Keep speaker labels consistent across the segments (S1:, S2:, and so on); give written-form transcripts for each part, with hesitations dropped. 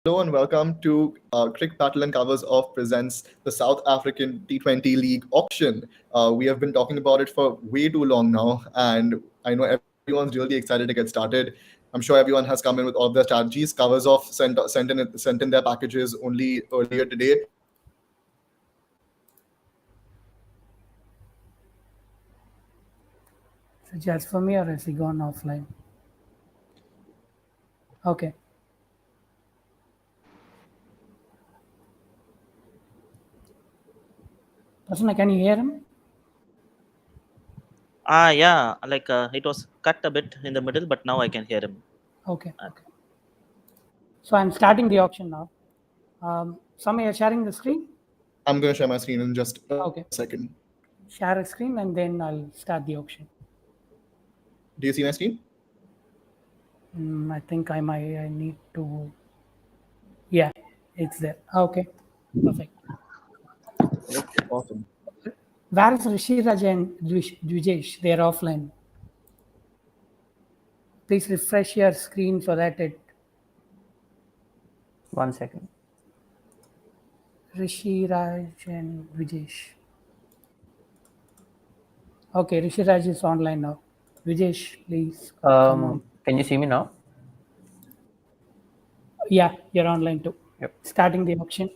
S1: Hello and welcome to Cricbattle-Covers of presents the South African T20 League auction. We have been talking about it for way too long now, and I know everyone's really excited to get started. I'm sure everyone has come in with all of their strategies. Covers off sent in their packages only earlier today.
S2: So just for me, or has he gone offline? Okay. Prasanna, can you hear him?
S3: Yeah, like it was cut a bit in the middle, but now I can hear him.
S2: Okay. So I'm starting the auction now. Samay, you're sharing the screen?
S1: I'm going to share my screen in just a
S2: Okay.
S1: second.
S2: Share a screen and then I'll start the auction.
S1: Do you see my screen?
S2: I think I need to. Yeah, it's there. Okay. Perfect.
S1: Awesome.
S2: Where is Rishi Raj and Dvijesh? They're offline. Please refresh your screen so that it.
S4: 1 second.
S2: Rishi Raj and Vijesh. Okay, Rishi Raj is online now. Vijesh, please come on.
S4: Can you see me now?
S2: Yeah, you're online too.
S4: Yep.
S2: Starting the auction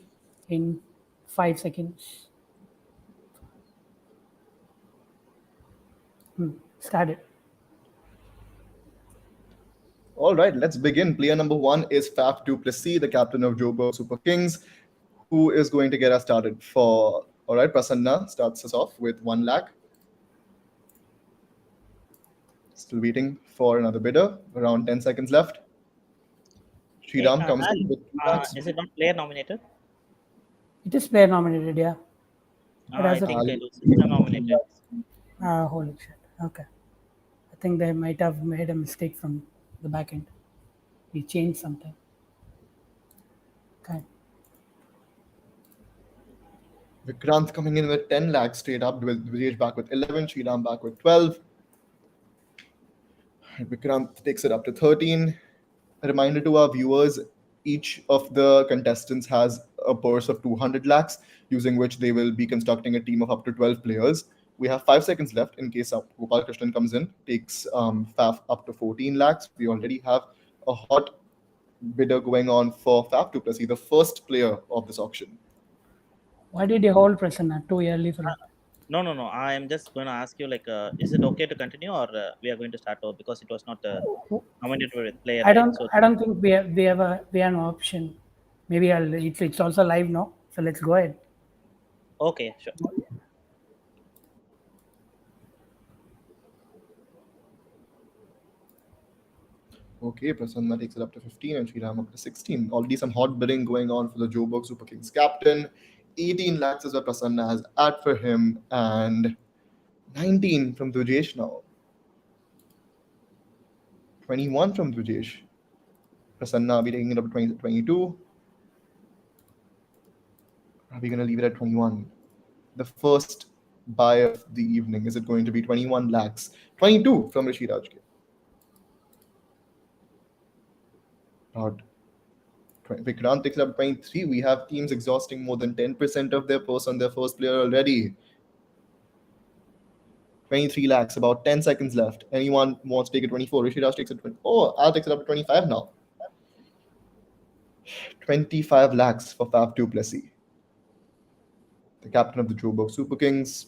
S2: in 5 seconds. Started.
S1: All right, let's begin. Player number one is Faf du Plessis, the captain of Joburg Super Kings, who is going to get us started for. All right, Prasanna starts us off with 1 lakh. Still waiting for another bidder. Around 10 seconds left.
S3: Hey,
S1: Sriram comes in with 2 lakhs.
S3: is it not player nominated?
S2: It is player nominated, yeah. It
S3: I
S2: has a
S3: think it was nominated.
S2: holy shit. Okay. I think they might have made a mistake from the back end. We changed something. Okay.
S1: Vikrant coming in with 10 lakhs straight up, with Vijay back with 11, Sriram back with 12. Vikrant takes it up to 13. A reminder to our viewers, each of the contestants has a purse of 200 lakhs, using which they will be constructing a team of up to 12 players. We have 5 seconds left in case Gopal Krishnan comes in, takes Faf up to 14 lakhs. We already have a hot bidder going on for Faf du Plessis, the first player of this auction.
S2: Why did you hold Prasanna too early for it?
S3: No. I am just going to ask you, like, is it okay to continue, or we are going to start over because it was not nominated with player,
S2: I
S3: right?
S2: don't
S3: So,
S2: I don't think we have an option. Maybe it's also live now. So let's go ahead.
S3: okay, sure.
S1: Okay, Prasanna takes it up to 15 and Sriram up to 16. Already some hot bidding going on for the Joburg Super Kings captain. 18 lakhs is what Prasanna has at for him, and 19 from Dvijesh now. 21 from Dvijesh. Prasanna, are we taking it up to 20, 22? Are we going to leave it at 21? The first buy of the evening, is it going to be 21 lakhs? 22 from Rishi Rajke. Vikrant takes it up 23. We have teams exhausting more than 10% of their purse on their first player already. 23 lakhs, about 10 seconds left. Anyone wants to take it 24? Rishi Raj takes it 20. Oh, Al takes it up to 25 now. 25 lakhs for Faf du Plessis, the captain of the Joburg Super Kings.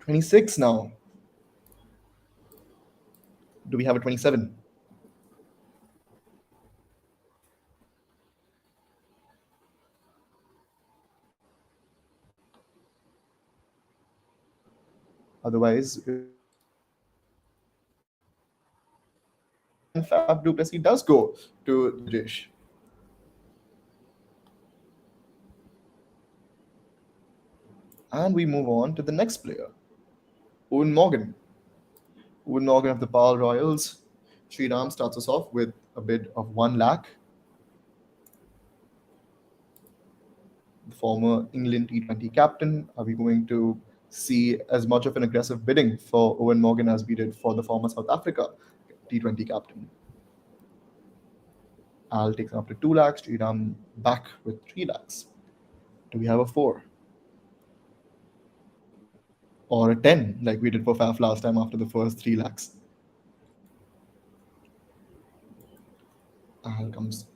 S1: 26 now. Do we have a 27? Otherwise, and Faf du Plessis does go to Dvijesh. And we move on to the next player, Owen Morgan. Owen Morgan of the Pal Royals. Sriram starts us off with a bid of 1 lakh. The former England T20 captain. Are we going to see as much of an aggressive bidding for Owen Morgan as we did for the former South Africa T20 captain? Al takes up to 2 lakhs. Sriram back with 3 lakhs. Do we have a 4? Or a 10, like we did for Faf last time after the first 3 lakhs? Al comes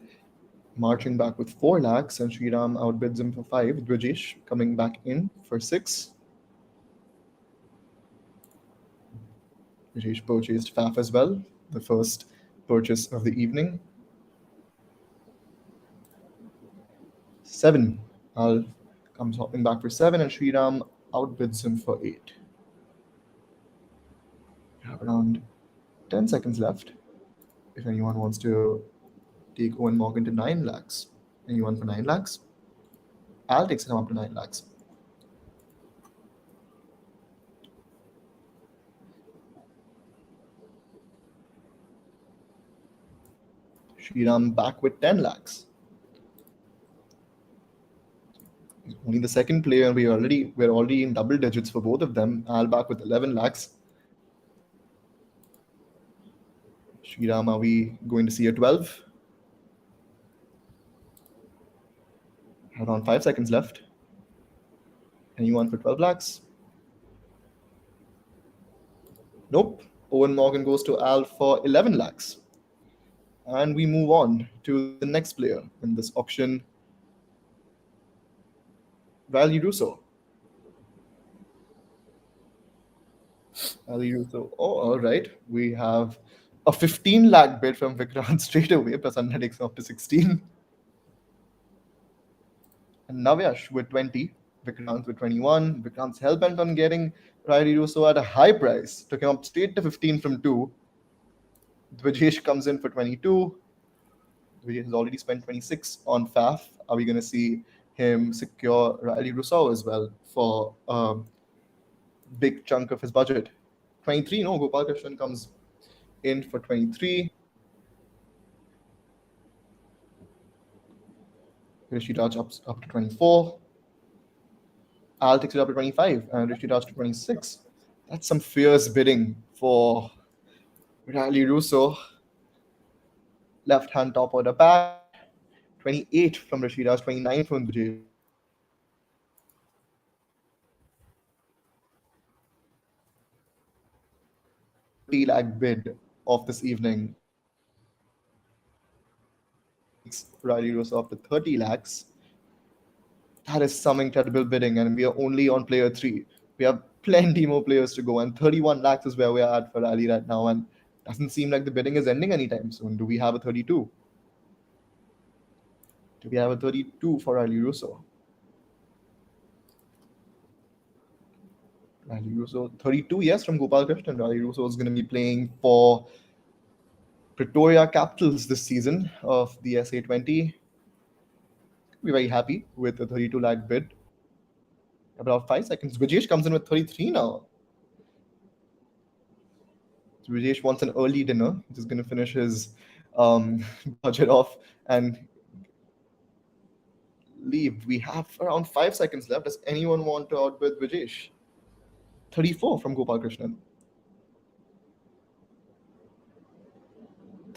S1: marching back with 4 lakhs, and Sriram outbids him for 5. Dvijesh coming back in for 6. Dvijesh purchased Faf as well, the first purchase of the evening. 7. Al comes hopping back for 7, and Sriram outbids him for 8. We have around 10 seconds left. If anyone wants to take Owen Morgan to 9 lakhs. Anyone for 9 lakhs? Al takes him up to 9 lakhs. Sriram back with 10 lakhs. Only the second player, and we're already in double digits for both of them. Al back with 11 lakhs. Sriram, are we going to see a 12? Around 5 seconds left. Anyone for 12 lakhs? Nope. Owen Morgan goes to Al for 11 lakhs. And we move on to the next player in this auction, Valley Russo. Valley Russo. Oh, all right. We have a 15 lakh bid from Vikrant straight away. Prasanna takes him up to 16. And Navyash with 20. Vikrant with 21. Vikrant's hell-bent on getting Riley Russo at a high price. Took him up straight to 15 from 2. Dvijesh comes in for 22. Dvijesh has already spent 26 on Faf. Are we going to see him secure Riley Russo as well for a big chunk of his budget? 23, no, Gopal Krishnan comes in for 23. Rishi Raj up to 24. Al takes it up to 25, and Rishi Raj to 26. That's some fierce bidding for Riley Russo. Left hand top order pack. 28 from Rishi Raj, 29 from Dvijesh. 30 lakh bid of this evening. Riley Russo up to 30 lakhs. That is some incredible bidding, and we are only on player 3. We have plenty more players to go, and 31 lakhs is where we are at for Riley right now, and doesn't seem like the bidding is ending anytime soon. Do we have a 32? Do we have a 32 for Riley Russo? Riley Russo, 32, yes, from Gopal Krishnan. Riley Russo is going to be playing for Pretoria Capitals this season of the SA20. We're very happy with the 32 lakh bid. About 5 seconds. Dvijesh comes in with 33 now. Dvijesh wants an early dinner. He's going to finish his budget off and leave. We have around 5 seconds left. Does anyone want to outbid Dvijesh? 34 from Gopal Krishnan.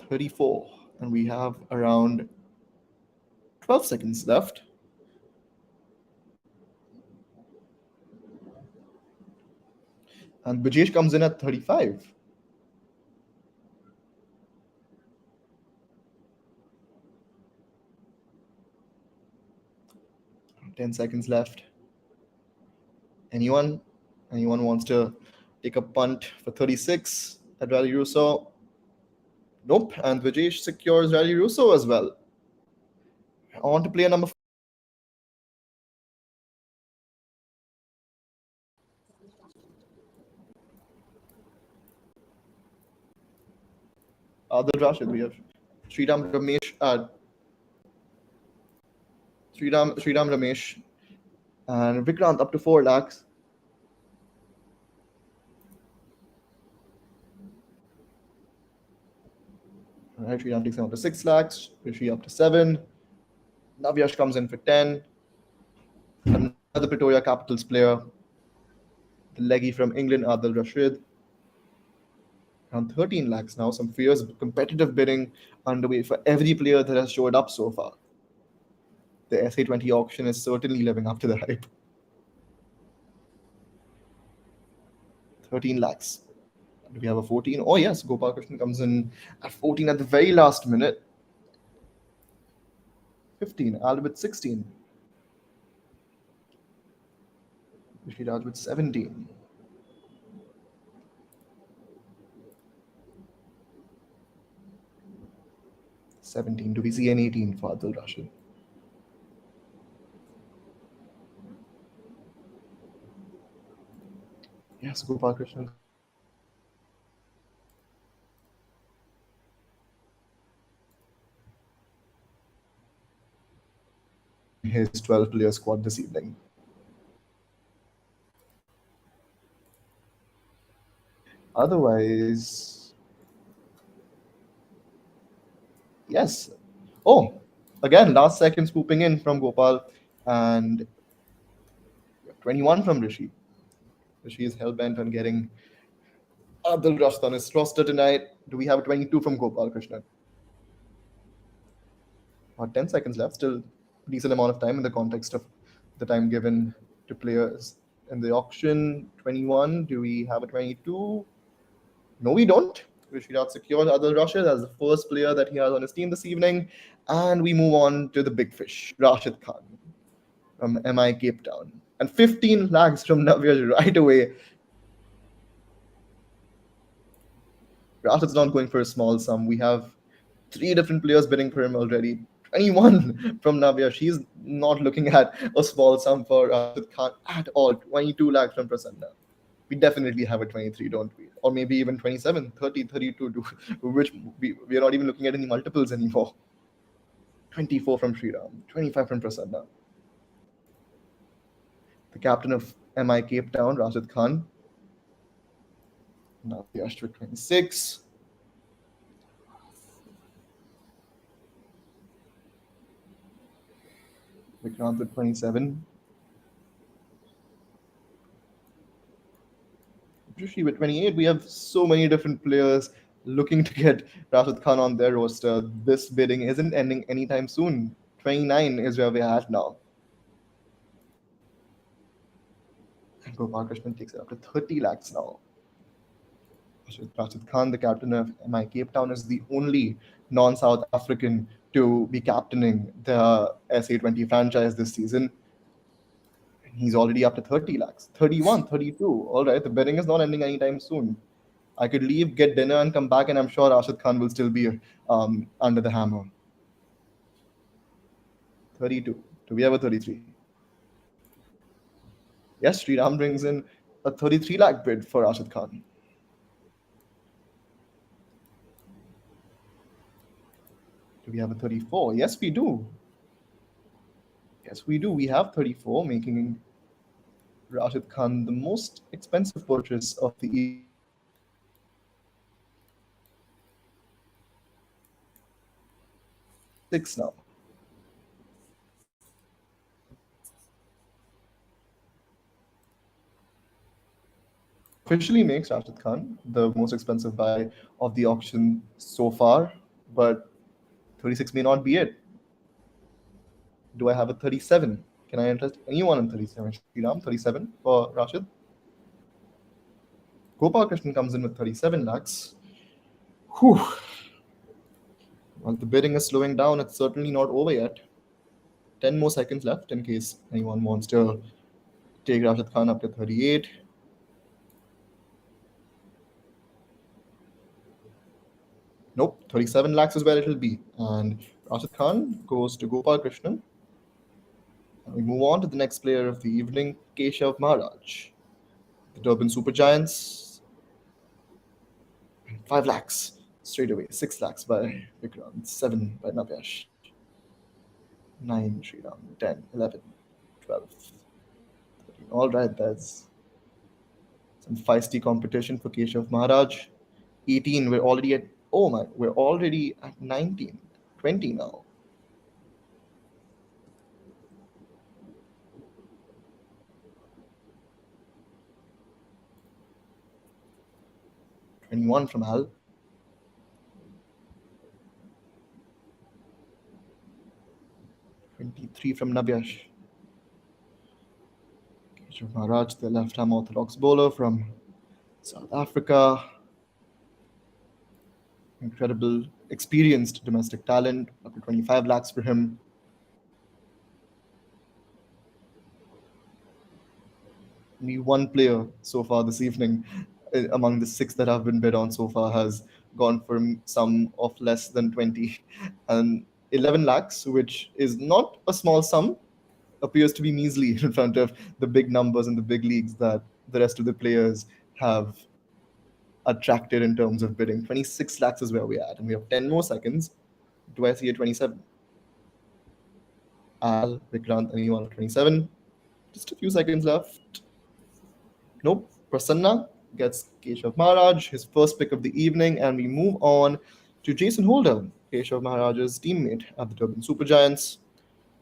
S1: 34. And we have around 12 seconds left. And Dvijesh comes in at 35. Ten seconds left. Anyone wants to take a punt for 36 at Riley Russo? Nope. And Dvijesh secures Riley Russo as well. I want to play a number 4. Adil Rashid, we have Sriram Ramesh, Sriram Ramesh, and Vikrant up to 4 lakhs. All right, Sriram takes him up to 6 lakhs. Rishi up to 7. Navyash comes in for 10. Another Pretoria Capitals player, the leggy from England, Adil Rashid. Around 13 lakhs now. Some fierce competitive bidding underway for every player that has showed up so far. The SA20 auction is certainly living up to the hype. 13 lakhs. Do we have a 14? Oh, yes, Gopal Krishnan comes in at 14 at the very last minute. 15, Albert 16. Raj with 17. 17. Do we see an 18 for Adil Rashid? Yes, Gopal Krishnan comes in his 12-player squad this evening. Otherwise, yes. Oh, again, last second swooping in from Gopal and 21 from Rishi. Rishi is hell bent on getting Adil Rashid on his roster tonight. Do we have a 22 from Gopal Krishnan? 10 seconds left, still decent amount of time in the context of the time given to players in the auction. 21, do we have a 22? No, we don't. Rashid secures Adil Rashid as the first player that he has on his team this evening. And we move on to the big fish, Rashid Khan from MI Cape Town. And 15 lakhs from Navya right away. Rashid's not going for a small sum. We have three different players bidding for him already. 21 from Navya. She's not looking at a small sum for Rashid Khan at all. 22 lakhs from Prasanna. We definitely have a 23, don't we? Or maybe even 27, 30, 32, which we are not even looking at any multiples anymore. 24 from Sriram, 25 from Prasanna. The captain of MI Cape Town, Rashid Khan. Now the Ashwin 26. Vikrant with 27. Rishi with 28. We have so many different players looking to get Rashid Khan on their roster. This bidding isn't ending anytime soon. 29 is where we're at now. And Gopal Krishnan takes it up to 30 lakhs now. Rashid Khan, the captain of MI Cape Town, is the only non-South African to be captaining the SA20 franchise this season. He's already up to 30 lakhs. 31, 32. All right, the betting is not ending anytime soon. I could leave, get dinner, and come back, and I'm sure Rashid Khan will still be under the hammer. 32. Do we have a 33? Yes, Sriram brings in a 33 lakh bid for Rashid Khan. Do we have a 34? Yes, we do. Yes, we do. We have 34, making Rashid Khan the most expensive purchase of the evening. Six now. Officially makes Rashid Khan the most expensive buy of the auction so far, but 36 may not be it. Do I have a 37? Can I interest anyone in 37? Sriram, 37 for Rashid. Gopal Krishnan comes in with 37 lakhs. Whew. Well, the bidding is slowing down. It's certainly not over yet. 10 more seconds left in case anyone wants to take Rashid Khan up to 38. Nope, 37 lakhs is where it'll be. And Rashid Khan goes to Gopal Krishnan. And we move on to the next player of the evening, Keshav Maharaj. The Durban Super Giants. 5 lakhs straight away. 6 lakhs by Vikrant. 7 by Navyash. 9 Sriram. 10, 11, 12, 13. All right, that's some feisty competition for Keshav Maharaj. 18, we're already at, oh my, we're already at 19, 20 now. 21 from Al. Three from Nabyash. Keshav Maharaj, the left arm orthodox bowler from South Africa. Incredible, experienced domestic talent. Up to 25 lakhs for him. Only one player so far this evening, among the six that have been bid on so far, has gone for a sum of less than 20. And 11 lakhs, which is not a small sum, appears to be measly in front of the big numbers in the big leagues that the rest of the players have attracted in terms of bidding. 26 lakhs is where we're at, and we have 10 more seconds. Do I see a 27? Al, Vikrant, anyone at 27? Just a few seconds left. Nope. Prasanna gets Keshav Maharaj, his first pick of the evening, and we move on to Jason Holder, Keshav Maharaj's teammate at the Durban Super Giants,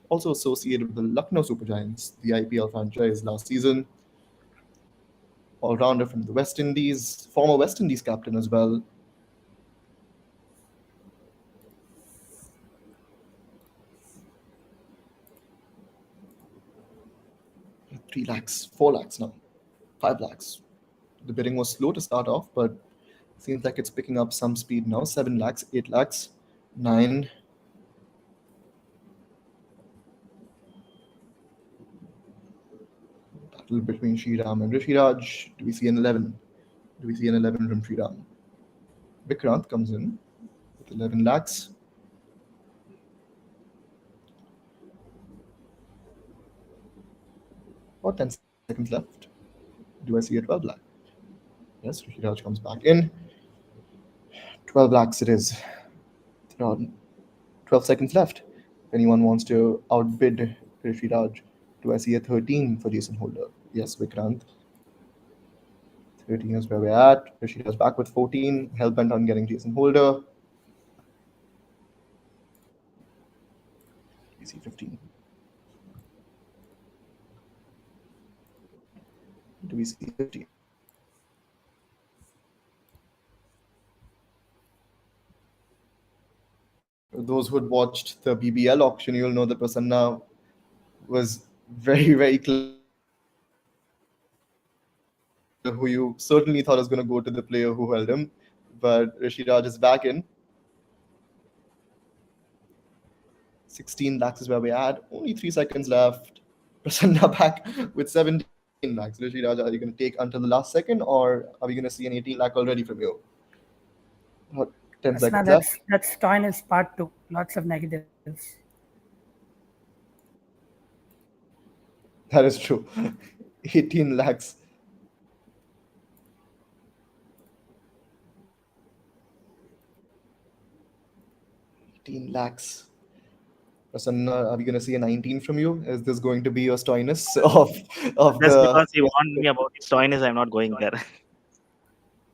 S1: also associated with the Lucknow Super Giants, the IPL franchise last season. All rounder from the West Indies, former West Indies captain as well. Three lakhs, 4 lakhs now, 5 lakhs. The bidding was slow to start off, but seems like it's picking up some speed now. 7 lakhs, 8 lakhs, 9. Battle between Shriram and Rishiraj. Do we see an 11? Do we see an 11 from Shriram? Vikrant comes in with 11 lakhs. About 10 seconds left. Do I see a 12 lakh? Yes, Rishiraj comes back in. 12 lakhs it is. There are 12 seconds left. If anyone wants to outbid Rishiraj, do I see a 13 for Jason Holder? Yes, Vikrant. 13 is where we're at. Rishiraj back with 14. Hell bent on getting Jason Holder. We see 15. Do we see 15? For those who had watched the BBL auction, you'll know that Prasanna was very, very clear who you certainly thought was going to go to the player who held him. But Rishiraj is back in. 16 lakhs is where we at. Only 3 seconds left. Prasanna back with 17 lakhs. Rishiraj, are you going to take until the last second, or are we going to see an 18 lakh already from you? About 10
S2: Asna,
S1: seconds left.
S2: that's Toyn's part two. Lots of negatives.
S1: That is true. 18 lakhs. Lakhs. Prasanna, are we going to see a 19 from you? Is this going to be your stoiness of
S3: Just
S1: the?
S3: because he warned me about his toyness, I'm not going there.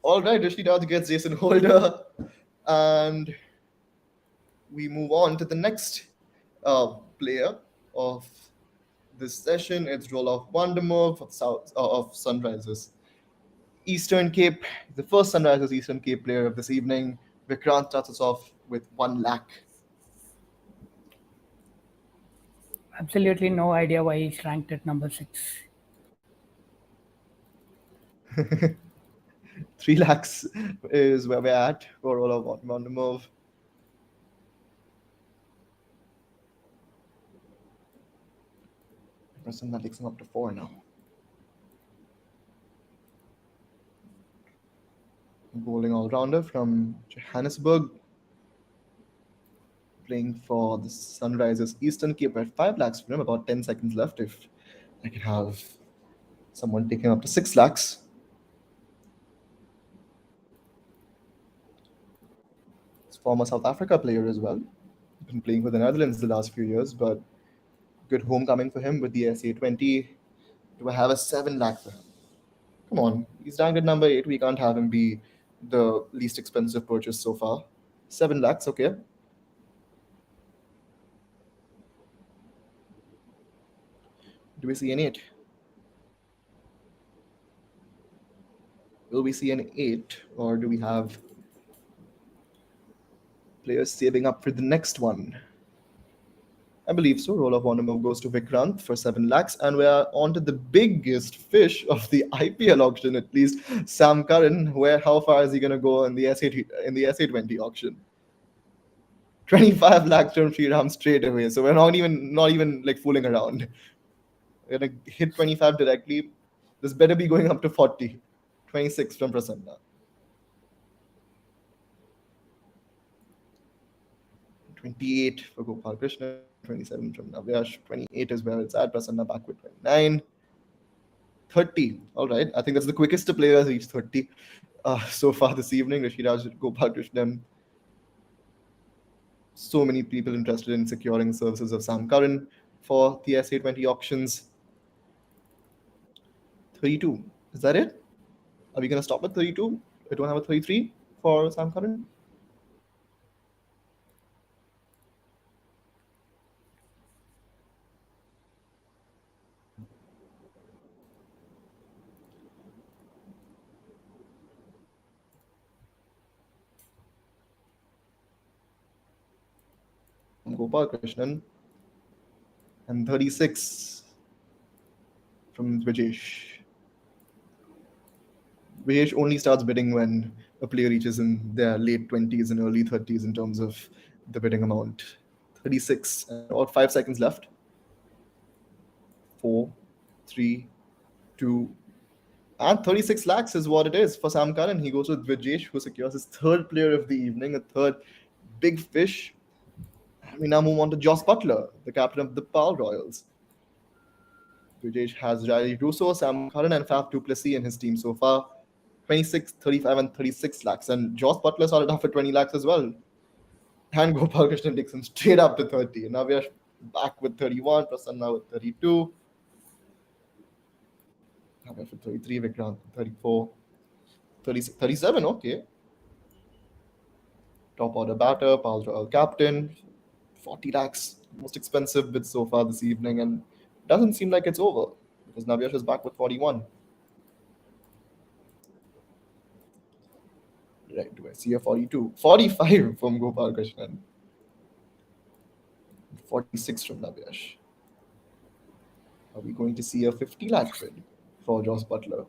S1: All right, Rishiraj gets Jason Holder, and we move on to the next player of this session. It's Roloff Vandermeer of of Sunrisers Eastern Cape, the first Sunrisers Eastern Cape player of this evening. Vikrant starts us off with 1 lakh.
S2: Absolutely no idea why he's ranked at number 6.
S1: 3 lakhs is where we're at for Roloff Vandermeer. Prasanna takes him up to 4 now. Bowling all-rounder from Johannesburg, playing for the Sunrisers Eastern Cape at 5 lakhs for him. About 10 seconds left. If I can have someone taking up to 6 lakhs. He's a former South Africa player as well. Been playing for the Netherlands the last few years, but good homecoming for him with the SA20. Do I have a 7 lakh for him? Come on, he's ranked at number 8. We can't have him be the least expensive purchase so far. 7 lakhs, okay. Do we see an 8? Will we see an 8, or do we have players saving up for the next one? I believe so. Roll of Honor move goes to Vikrant for 7 lakhs, and we are on to the biggest fish of the IPL auction, at least Sam Curran. Where how far is he going to go in the SA20 auction? 25 lakhs from Sriram straight away. So we're not even like fooling around. We're gonna hit 25 directly. This better be going up to 40. 26 from Prasanna. 28 for Gopal Krishnan, 27 from Navyash, 28 is where it's at. Prasanna back with 29. 30. All right. I think that's the quickest a player has reached 30 so far this evening. Rishiraj, Gopal Krishnan. So many people interested in securing the services of Sam Curran for the SA20 auctions. 32. Is that it? Are we going to stop at 32? We don't have a 33 for Sam Curran? Gopal Krishnan, and 36 from Vijesh. Vijesh only starts bidding when a player reaches in their late 20s and early 30s in terms of the bidding amount. 36, and about 5 seconds left. 4, 3, 2, and 36 lakhs is what it is for Sam Curran. He goes with Vijesh, who secures his third player of the evening, a third big fish. We now move on to Joss Butler, the captain of the Pal Royals. Vijesh has Riley Russo, Sam Curran, and Faf Duplessis in his team so far. 26, 35, and 36 lakhs. And Joss Butler started off at 20 lakhs as well. And Gopal Krishnan takes him straight up to 30. Now we are back with 31, Prasanna with 32. Now we're for 33, Vikrant 34, 36, 37, okay. Top order batter, Pal Royal captain, 40 lakhs, most expensive bid so far this evening, and doesn't seem like it's over because Navyash is back with 41. Right, do I see a 42? 45 from Gopal Krishnan. 46 from Navyash. Are we going to see a 50 lakh bid for Joss Butler?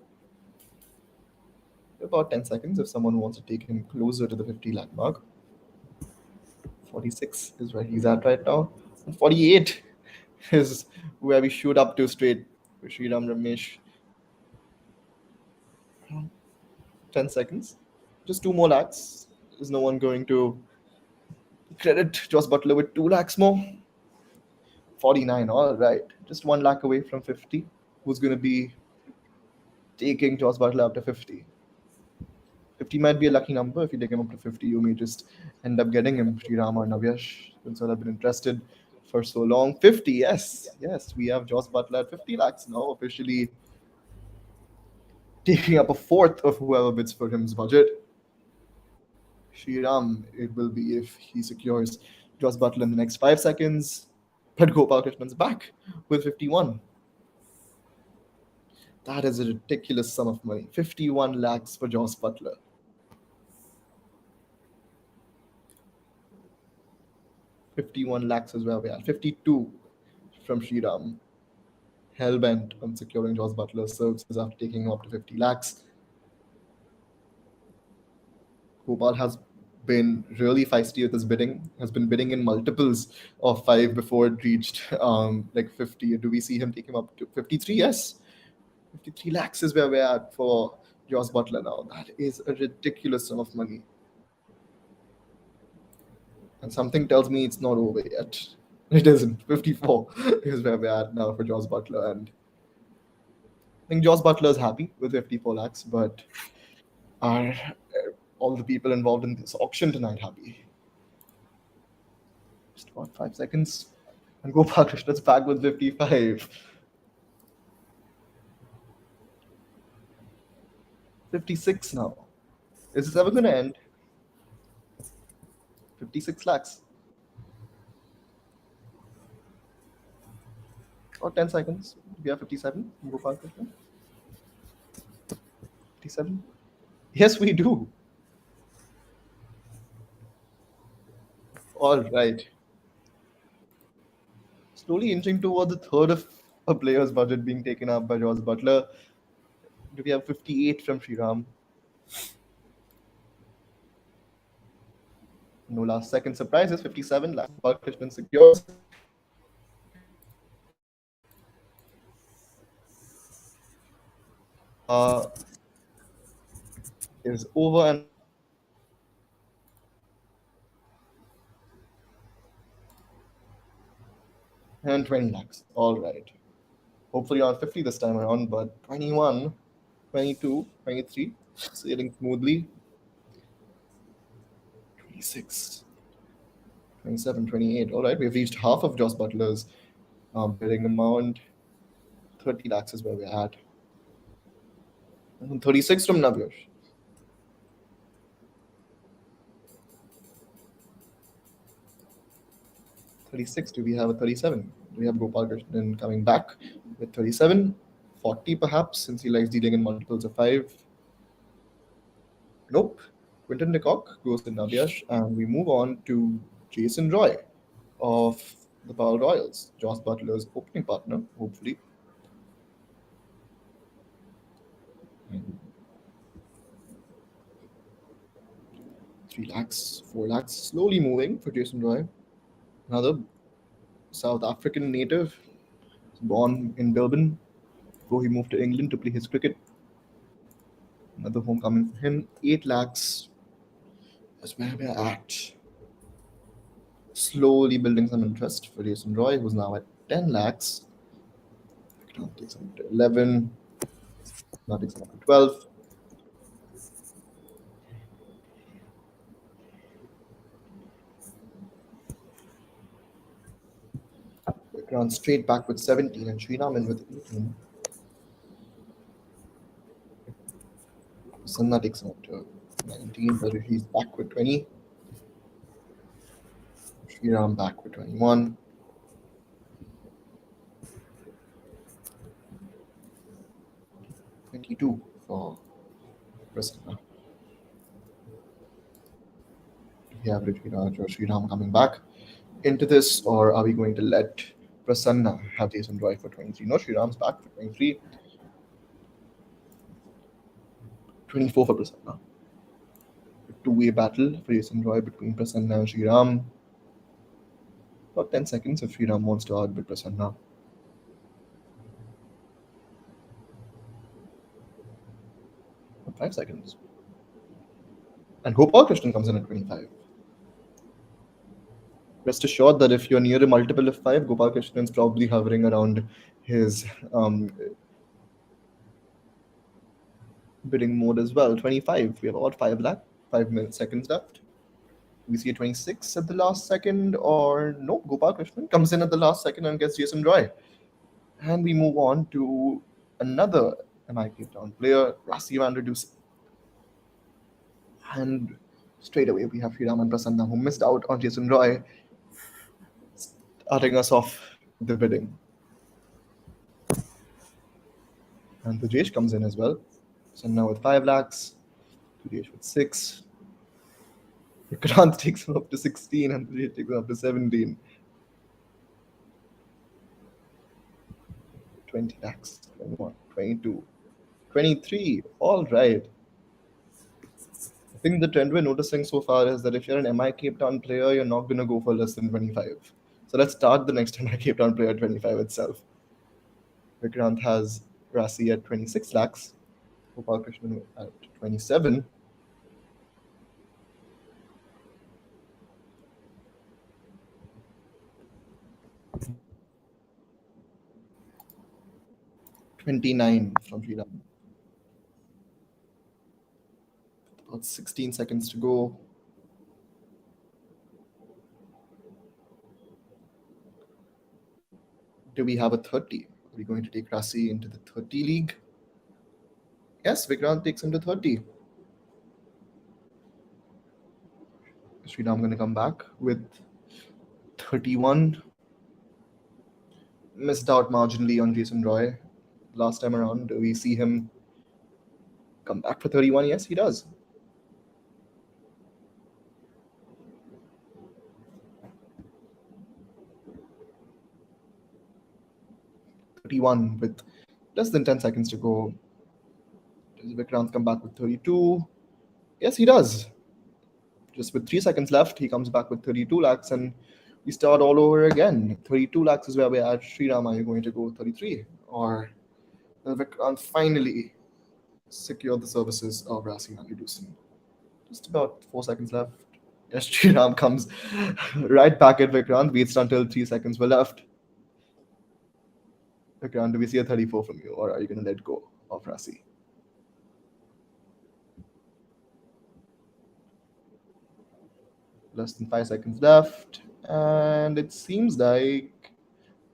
S1: About 10 seconds if someone wants to take him closer to the 50 lakh mark. 46 is where he's at right now. And 48 is where we shoot up to straight for Sriram Ramesh. 10 seconds. Just 2 more lakhs. Is no one going to credit Joss Butler with 2 lakhs more? 49, all right. Just 1 lakh away from 50. Who's going to be taking Joss Butler up to 50? 50 might be a lucky number. If you take him up to 50, you may just end up getting him. Sriram or Navyash, since I've been interested for so long. 50, yes. Yes, we have Joss Butler at 50 lakhs now, officially taking up a fourth of whoever bids for him's budget. Sriram, it will be if he secures Joss Butler in the next 5 seconds. But Gopal Krishnan's back with 51. That is a ridiculous sum of money. 51 lakhs for Joss Butler. 51 lakhs is where we are. 52 from Sriram. Hellbent on securing Joss Butler's services after taking him up to 50 lakhs. Gopal has been really feisty with his bidding, has been bidding in multiples of 5 before it reached like 50. Do we see him take him up to 53? Yes. 53 lakhs is where we're at for Joss Butler now. That is a ridiculous sum of money. And something tells me it's not over yet. It isn't. 54 is where we're at now for Joss Butler. And I think Joss Butler is happy with 54 lakhs, but are all the people involved in this auction tonight happy? Just about 5 seconds. And Gopal Krishna's back with 55. 56 now. Is this ever going to end? 56 lakhs. Or 10 seconds. We have 57 from Gopal Krishna. 57. Yes, we do. All right. Slowly inching toward the third of a player's budget being taken up by Josh Butler. Do we have 58 from Sriram? No last second surprises. 57 lakhs. Balakrishnan secures. Is over and and 20 lakhs. All right. Hopefully on 50 this time around, but 21, 22, 23, sailing smoothly. 26, 27, 28. All right, we've reached half of Joss Butler's bidding amount. 30 lakhs is where we're at. And 36 from Navyash. 36. Do we have a 37? Do we have Gopal Krishnan coming back with 37? 40 perhaps, since he likes dealing in multiples of 5. Nope. Quinton de Kock goes to Navyash, and we move on to Jason Roy of the Power Royals, Joss Butler's opening partner, hopefully. And 3 lakhs, 4 lakhs, slowly moving for Jason Roy. Another South African native, born in Durban before he moved to England to play his cricket. Another homecoming for him. 8 lakhs is where we're at. Slowly building some interest for Jason Roy, who's now at 10 lakhs. Now takes him to 11. Now takes him up to 12. Vikram straight back with 17 and Sriraman with 18. Sanna takes him up to 19, but he's back with 20. Sriram back with 21. 22 for Prasanna. Do we have Rajviraj or Sriram coming back into this, or are we going to let Prasanna have Jason Roy for 23? No, Sriram's back for 23. 24 for Prasanna. Two-way battle for Jason Roy between Prasanna and Sriram. About 10 seconds if Sriram wants to outbid Prasanna. About 5 seconds. And Gopal Krishnan comes in at 25. Rest assured that if you're near a multiple of 5, Gopal Krishnan's probably hovering around his bidding mode as well. 25. We have about 5 seconds left. We see a 26 at the last second, or no, Gopal Krishnan comes in at the last second and gets Jason Roy. And we move on to another MI Cape Town player, Rasi Van Reduce. And straight away we have Sriram and Prasanna, who missed out on Jason Roy, starting us off the bidding. And Rajesh comes in as well. Prasanna with 5 lakhs, Rajesh with 6. Vikrant takes him up to 16 and Rajesh takes him up to 17. 20 lakhs, 21, 22, 23. All right. I think the trend we're noticing so far is that if you're an MI Cape Town player, you're not going to go for less than 25. So let's start the next MI Cape Town player at 25 itself. Vikrant has Rasi at 26 lakhs, Gopal Krishnan at 27. $29 from Sriram. About 16 seconds to go. Do we have a 30? Are we going to take Rasi into the 30 league? Yes, Vikrant takes him to 30. Sriram going to come back with 31. Missed out marginally on Jason Roy last time around. We see him Come back for 31. Yes, he does. $31 with less than 10 seconds to go. Does Vikrant come back with 32? Yes, he does. Just with 3 seconds left, he comes back with 32 lakhs and we start all over again. 32 lakhs is where we're at. Sriram, are you going to go 33? Or will Vikrant finally secure the services of Rasi Dusan? Just about 4 seconds left. Yes, Sriram comes right back at Vikrant, waits until 3 seconds were left. Vikrant, do we see a 34 from you, or are you going to let go of Rasi? Less than 5 seconds left, and it seems like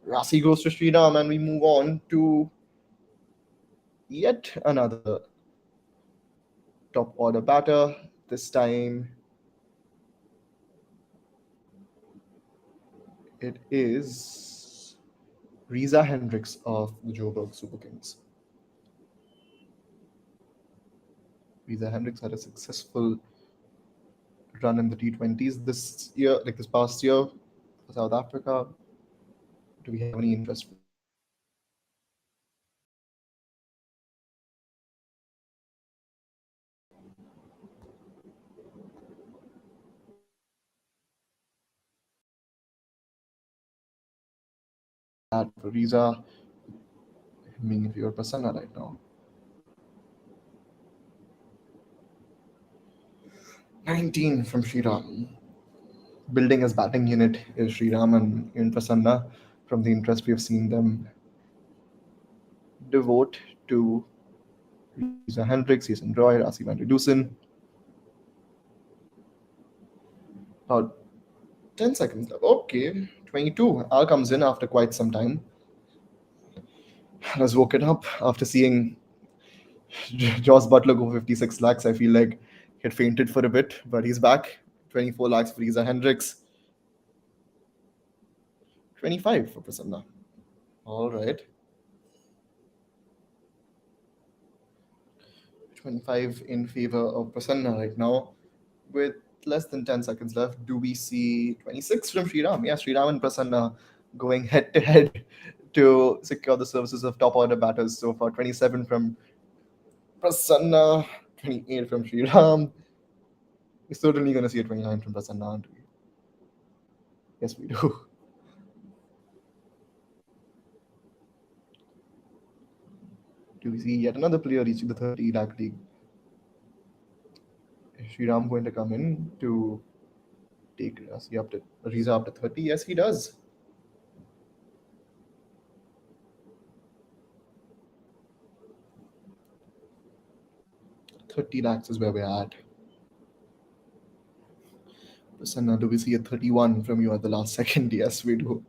S1: Rasi goes to Sriram, and we move on to yet another top order batter. This time it is Riza Hendricks of the Joburg Super Kings. Riza Hendricks had a successful run in the T20s this year, like this past year for South Africa. Do we have any interest for Riza? I mean, if you're Prasanna right now. 19 from Sriram. Building his batting unit is Sriram and Prasanna. From the interest we have seen them devote to Riza Hendricks, Jason Roy, Rasi Van Dusen. About 10 seconds left. Okay, 22. Al comes in after quite some time. I was woken up after seeing Joss Butler go 56 lakhs. I feel like he had fainted for a bit, but he's back. 24 lakhs for Riza Hendricks. 25 for Prasanna. All right. 25 in favor of Prasanna right now. With less than 10 seconds left, do we see 26 from Sriram? Yeah, Sriram and Prasanna going head to head to secure the services of top order batters so far. 27 from Prasanna, 28 from Sriram. We're certainly going to see a 29 from Prasanna, aren't we? Yes, we do. Do we see yet another player reaching the 30 lakh league? Is Sriram going to come in to take Riza up to 30? Yes, he does. $30 is where we're at. Prasanna, do we see a 31 from you at the last second? Yes, we do.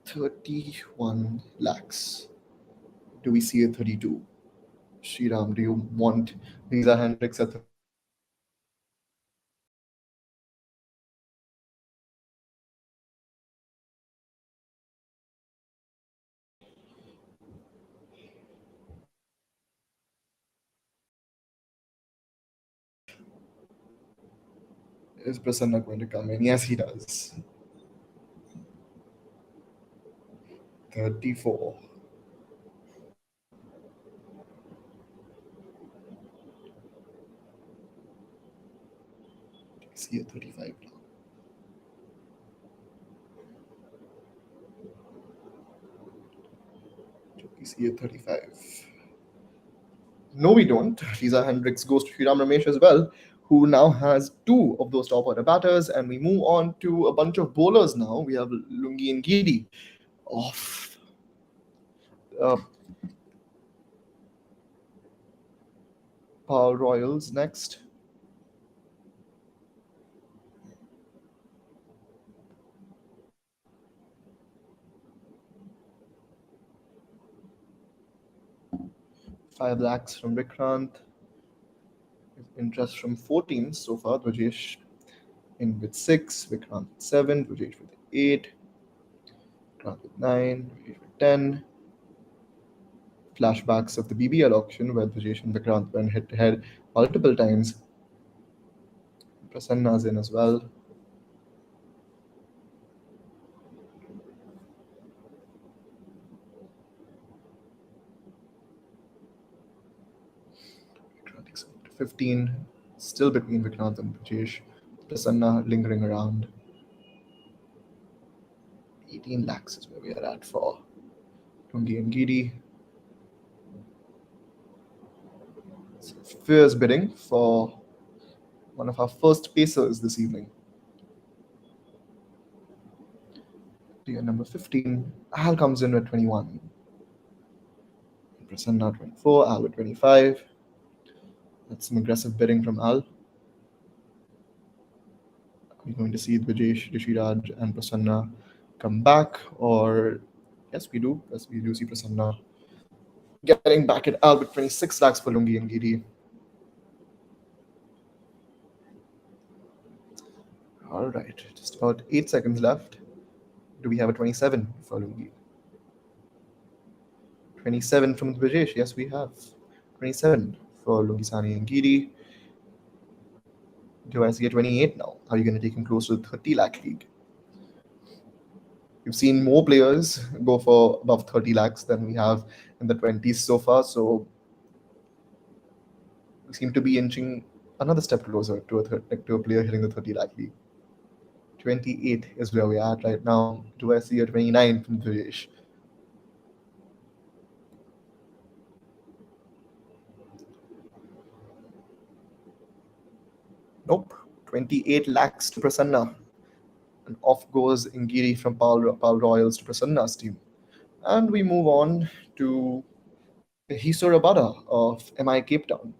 S1: 31 lakhs. Do we see a 32? Sriram, do you want Riza Hendricks at Is Prasanna going to come in? Yes, he does. 34. See a 35 now. We see a 35. No, we don't. Riza Hendricks goes to Sriram Ramesh as well, who now has two of those top order batters. And we move on to a bunch of bowlers now. We have Lungi and Giri of Power Royals next. Five lakhs from Vikrant. Interest from 14 so far. Rajesh in with 6, Vikrant with 7, Rajesh with 8, Vikrant with 9, Rajesh with 10. Flashbacks of the BBL auction where Brajesh and Vikrant went head to head multiple times. Prasanna's in as well. Vikrant takes up to 15, still between Vikrant and Brajesh. Prasanna lingering around. 18 lakhs is where we are at for Tungi and Giri. So fierce bidding for one of our first pacers this evening. Tier number 15, Al comes in with 21. Prasanna 24, Al with 25. That's some aggressive bidding from Al. We're going to see Vijesh, Rishiraj, and Prasanna come back, or yes, we do. Yes, we do see Prasanna getting back at Al with 26 lakhs for Lungi and Giri. All right, just about 8 seconds left. Do we have a 27 for Lungi? 27 from Vijesh, yes, we have. 27 for Lungi, Sani, and Giri. Do I see a 28 now? Are you going to take him close to the 30 lakh league? We've seen more players go for above 30 lakhs than we have in the 20s so far. So we seem to be inching another step closer to a player hitting the 30 lakh league. 28 is where we're at right now. Do I see a 29 from Vijesh? Nope. 28 lakhs to Prasanna. And off goes Ingiri from Pal Royals to Prasanna's team. And we move on to Hiso Rabada of MI Cape Town.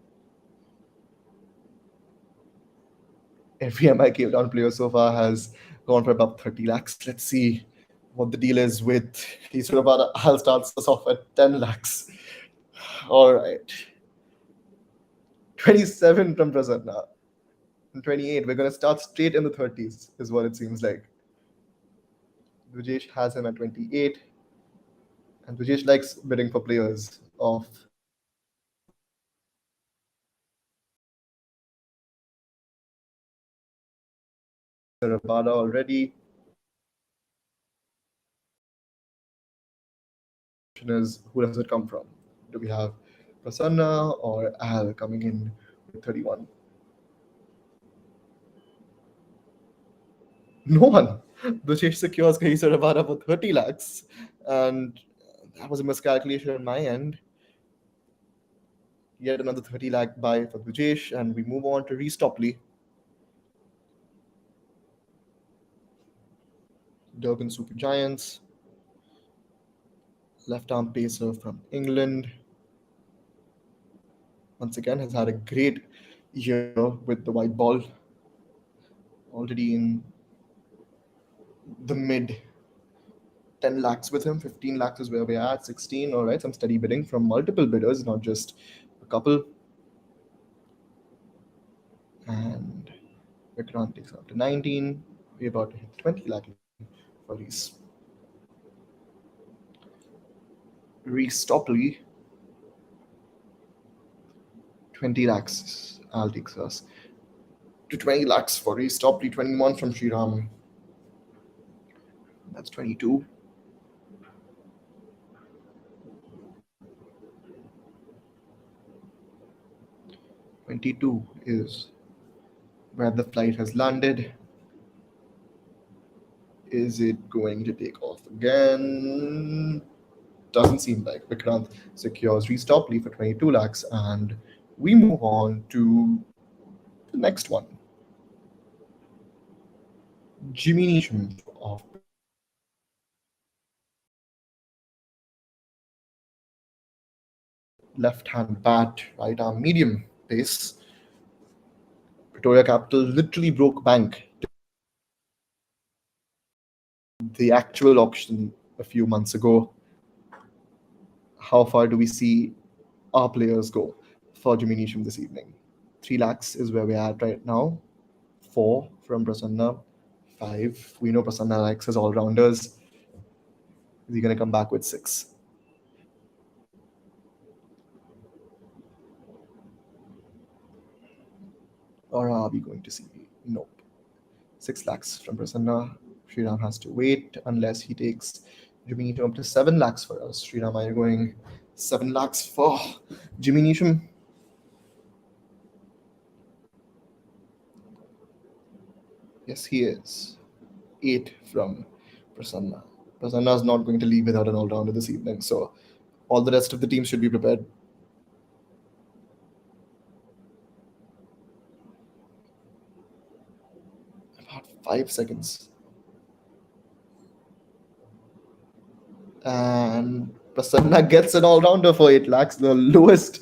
S1: Every MI Cape Town player so far has gone for about 30 lakhs. Let's see what the deal is with Hiso Rabada. I'll start us off at 10 lakhs. All right. 27 from Prasanna. And 28. We're going to start straight in the 30s, is what it seems like. Vijesh has him at 28. And Vijesh likes bidding for players of Rabada already. Is who does it come from? Do we have Prasanna or Al coming in with 31? No one. Vijesh secures Kaisa Rabada for 30 lakhs. And that was a miscalculation on my end. Yet another 30 lakh buy for Vijesh. And we move on to Reese Topley. Durban Super Giants. Left arm pacer from England. Once again, has had a great year with the white ball. Already in the mid 10 lakhs with him. 15 lakhs is where we're at. 16. All right, some steady bidding from multiple bidders, not just a couple. And Vikrant takes up to 19. We're about to hit 20 lakh for Reese. Reese Topley, 20 lakhs. Al takes us to 20 lakhs for Reese Topley. 21 from Sriram. That's 22. 22 is where the flight has landed. Is it going to take off again? Doesn't seem like. Vikrant secures Reese Topley for 22 lakhs, and we move on to the next one. Jimmy Neesham of left-hand bat, right arm medium pace. Pretoria Capital literally broke bank. The actual auction a few months ago. How far do we see our players go for Jimmy Neesham this evening? 3 lakhs is where we're at right now. 4 from Prasanna. 5. We know Prasanna likes his all-rounders. Is he going to come back with 6? Or are we going to see? Nope. 6 lakhs from Prasanna. Sriram has to wait unless he takes Jimmy Neesham up to 7 lakhs for us. Sriram, are you going 7 lakhs for Jimmy Neesham? Yes, he is. 8 from Prasanna. Prasanna is not going to leave without an all rounder this evening, so all the rest of the team should be prepared. About 5 seconds. And Prasanna gets an all rounder for 8 lakhs, the lowest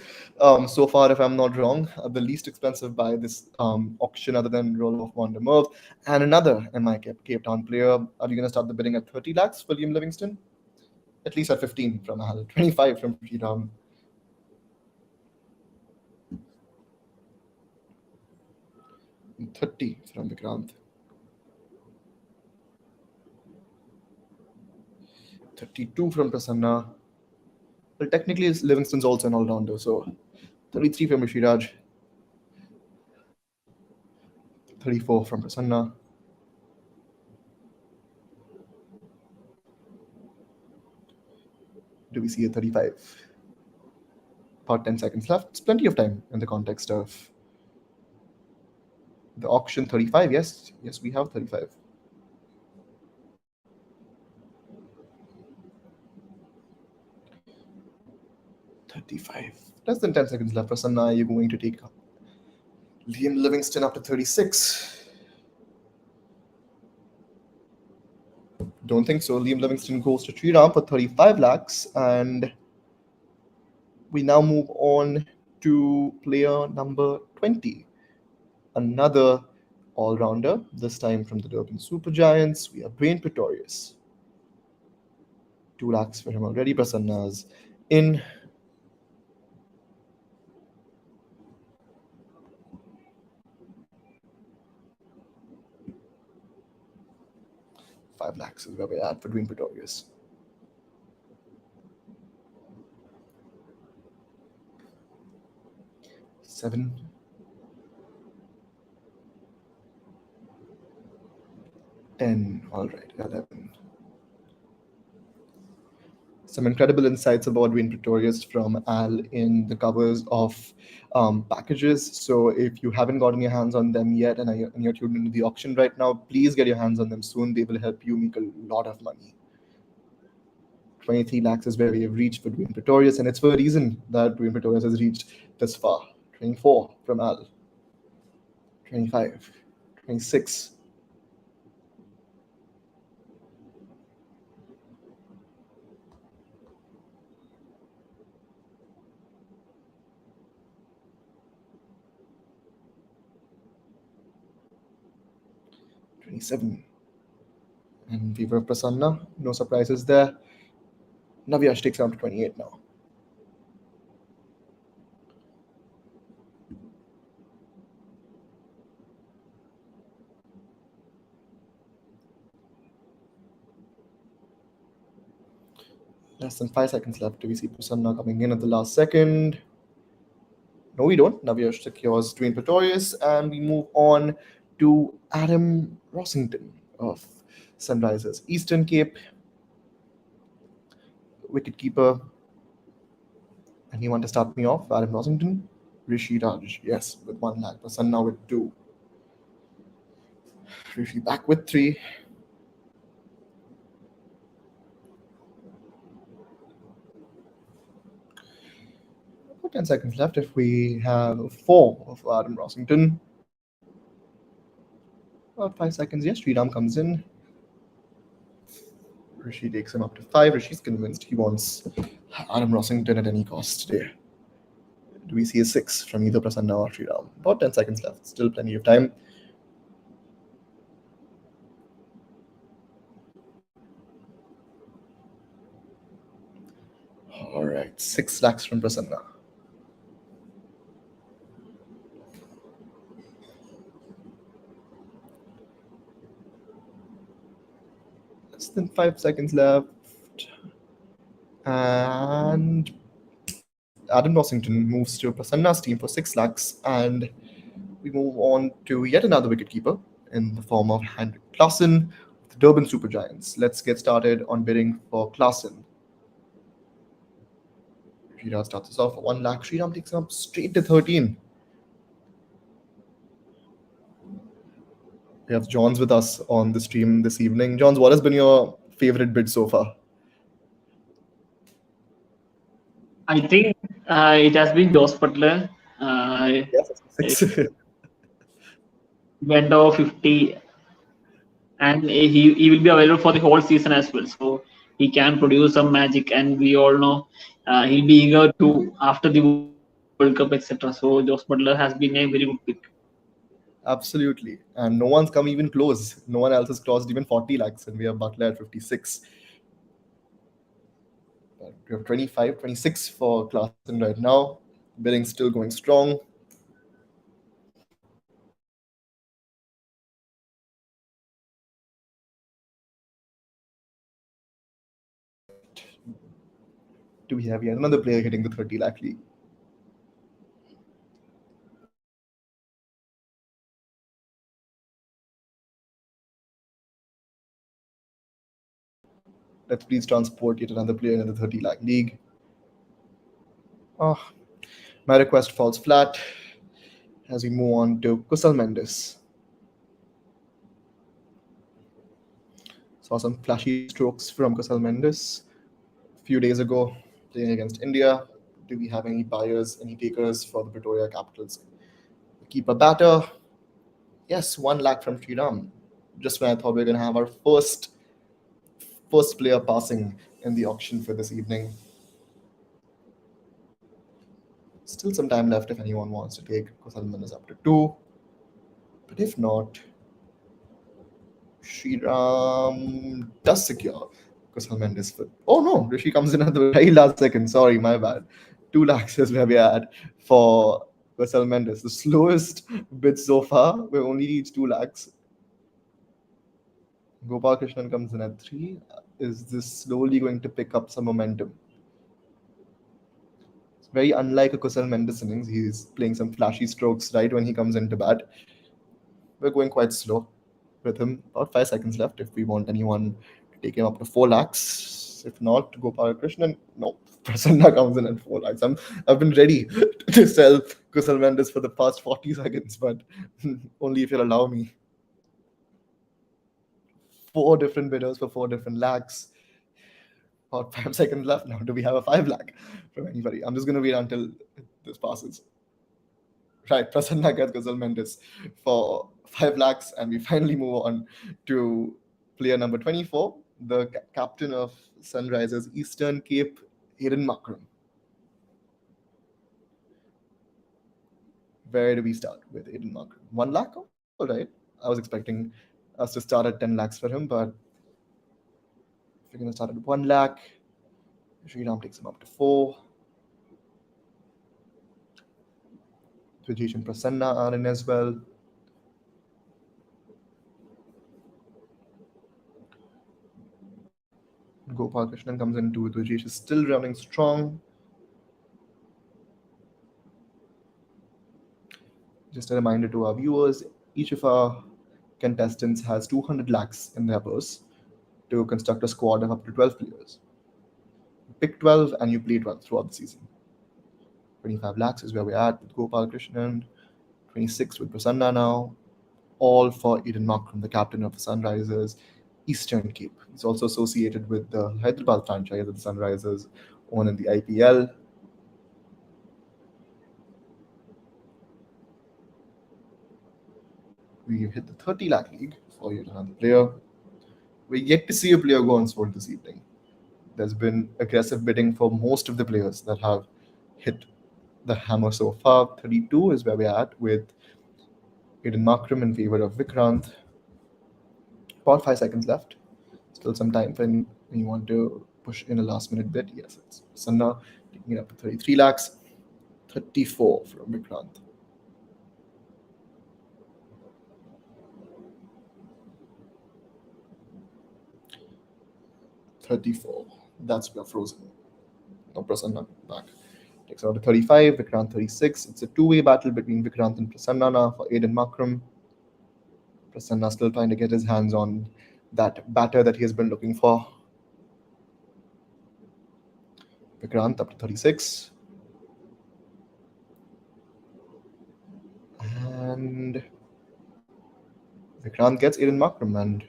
S1: so far, if I'm not wrong, the least expensive by this auction other than Roll of Wonder Merv. And another MI Cape Town player. Are you going to start the bidding at 30 lakhs, William Livingston? At least at 15 from Al, 25 from Sriram. 30 from Vikrant. 32 from Prasanna. Well, technically, Livingston's also an all rounder, so 33 from Rishiraj. 34 from Prasanna. Do we see a 35? About 10 seconds left. It's plenty of time in the context of the auction. 35, yes. Yes, we have 35. Less than 10 seconds left. Prasanna, you're going to take Liam Livingston up to 36. Don't think so. Liam Livingston goes to Sriram for 35 lakhs. And we now move on to player number 20. Another all-rounder, this time from the Durban Super Giants. We have Brain Pretorius. 2 lakhs for him already. Prasanna's in. $5 lakhs is where we're at for Brain Pretorius. Seven. 10. All right, 11. Some incredible insights about Wayne Pretorius from Al in the covers of packages. So if you haven't gotten your hands on them yet and you're tuned into the auction right now, please get your hands on them soon. They will help you make a lot of money. 23 lakhs is where we have reached for Dwayne Pretorius, and it's for a reason that Dwayne Pretorius has reached this far. 24 from Al. 25. 26. 27. And in favor of Prasanna, no surprises there. Navyash takes down to 28 now. Less than 5 seconds left. Do we see Prasanna coming in at the last second? No, we don't. Navyash secures Dwayne Pretorius, and we move on to Adam Rossington of Sunrisers Eastern Cape. Wicketkeeper. Anyone to start me off? Adam Rossington? Rishi Raj, yes, with 1 lakh. Prasanna with 2. Rishi back with 3. About 10 seconds left if we have 4 of Adam Rossington. About 5 seconds, yes, Sriram comes in. Rishi takes him up to 5. Rishi's convinced he wants Adam Rossington at any cost today. Do we see a 6 from either Prasanna or Sriram? About 10 seconds left, still plenty of time. All right, 6 lakhs from Prasanna. Less than 5 seconds left. And Adam Rossington moves to Prasanna's team for 6 lakhs. And we move on to yet another wicketkeeper in the form of Henrik Klassen, the Durban Supergiants. Let's get started on bidding for Klassen. Sriram starts us off for 1 lakh. Sriram takes him up straight to 13. We have Johns with us on the stream this evening. Johns, what has been your favorite bid so far?
S4: I think it has been Josh Butler.
S1: Yes,
S4: It
S1: 6.
S4: went over 50, and he will be available for the whole season as well. So he can produce some magic, and we all know he'll be eager to after the World Cup, etc. So Josh Butler has been a very good pick.
S1: Absolutely. And no one's come even close. No one else has crossed even 40 lakhs, and we have Butler at 56. We have 25, 26 for Klassen right now. Bidding still going strong. Do we have yet another player hitting the 30 lakh league? Let's please transport yet another player in the 30 lakh league. Oh, my request falls flat as we move on to Kusal Mendes. Saw some flashy strokes from Kusal Mendes a few days ago playing against India. Do we have any buyers, any takers for the Pretoria Capitals? Keeper batter. Yes, 1 lakh from Sriram. Just when I thought we were going to have our first player passing in the auction for this evening. Still some time left if anyone wants to take Kusal Mendes up to 2. But if not, Sriram does secure Kusal Mendes for. Oh no, Rishi comes in at the very last second. Sorry, my bad. 2 lakhs is where we are at for Kusal Mendes. The slowest bid so far. We've only reached 2 lakhs. Gopal Krishnan comes in at 3. Is this slowly going to pick up some momentum? It's very unlike a Kusal Mendes innings. He's playing some flashy strokes right when he comes into bat. We're going quite slow with him. About 5 seconds left if we want anyone to take him up to 4 lakhs. If not, Gopal Krishnan, no. Prasanna comes in at 4 lakhs. I've been ready to sell Kusal Mendes for the past 40 seconds, but only if you'll allow me. 4 different bidders for 4 different lakhs. About 5 seconds left now. Do we have a 5 lakh from anybody? I'm just going to wait until this passes. Right, Prasanna gets Kusal Mendes for 5 lakhs, and we finally move on to player number 24, the captain of Sunrisers Eastern Cape, Hayden Markram. Where do we start with Hayden Markram? 1 lakh? All right. I was expecting us to start at 10 lakhs for him, but if we're going to start at 1 lakh, Sriram takes him up to 4. Vijesh and Prasanna are in as well. Gopal Krishnan comes in too. Vijesh is still running strong. Just a reminder to our viewers, each of our contestants has 200 lakhs in their purse to construct a squad of up to 12 players. You pick 12 and you play 12 throughout the season. 25 lakhs is where we're at with Gopal Krishnan, 26 with Prasanna now, all for Eden Markram, the captain of the Sunrisers Eastern Cape. He's also associated with the Hyderabad franchise that the Sunrisers own in the IPL. We hit the 30 lakh league for yet another player. We're yet to see a player go unsold this evening. There's been aggressive bidding for most of the players that have hit the hammer so far. 32 is where we're at with Eden Markram in favor of Vikrant. About 5 seconds left. Still some time for anyone to push in a last minute bid. Yes, it's Sanna taking it up to 33 lakhs. 34 from Vikrant. $34. That's where frozen. No, Prasanna back. Takes it out to 35, Vikrant 36. It's a two-way battle between Vikrant and Prasanna now for Aiden Makram. Prasanna still trying to get his hands on that batter that he has been looking for. Vikrant up to 36. And Vikrant gets Aiden Makram, and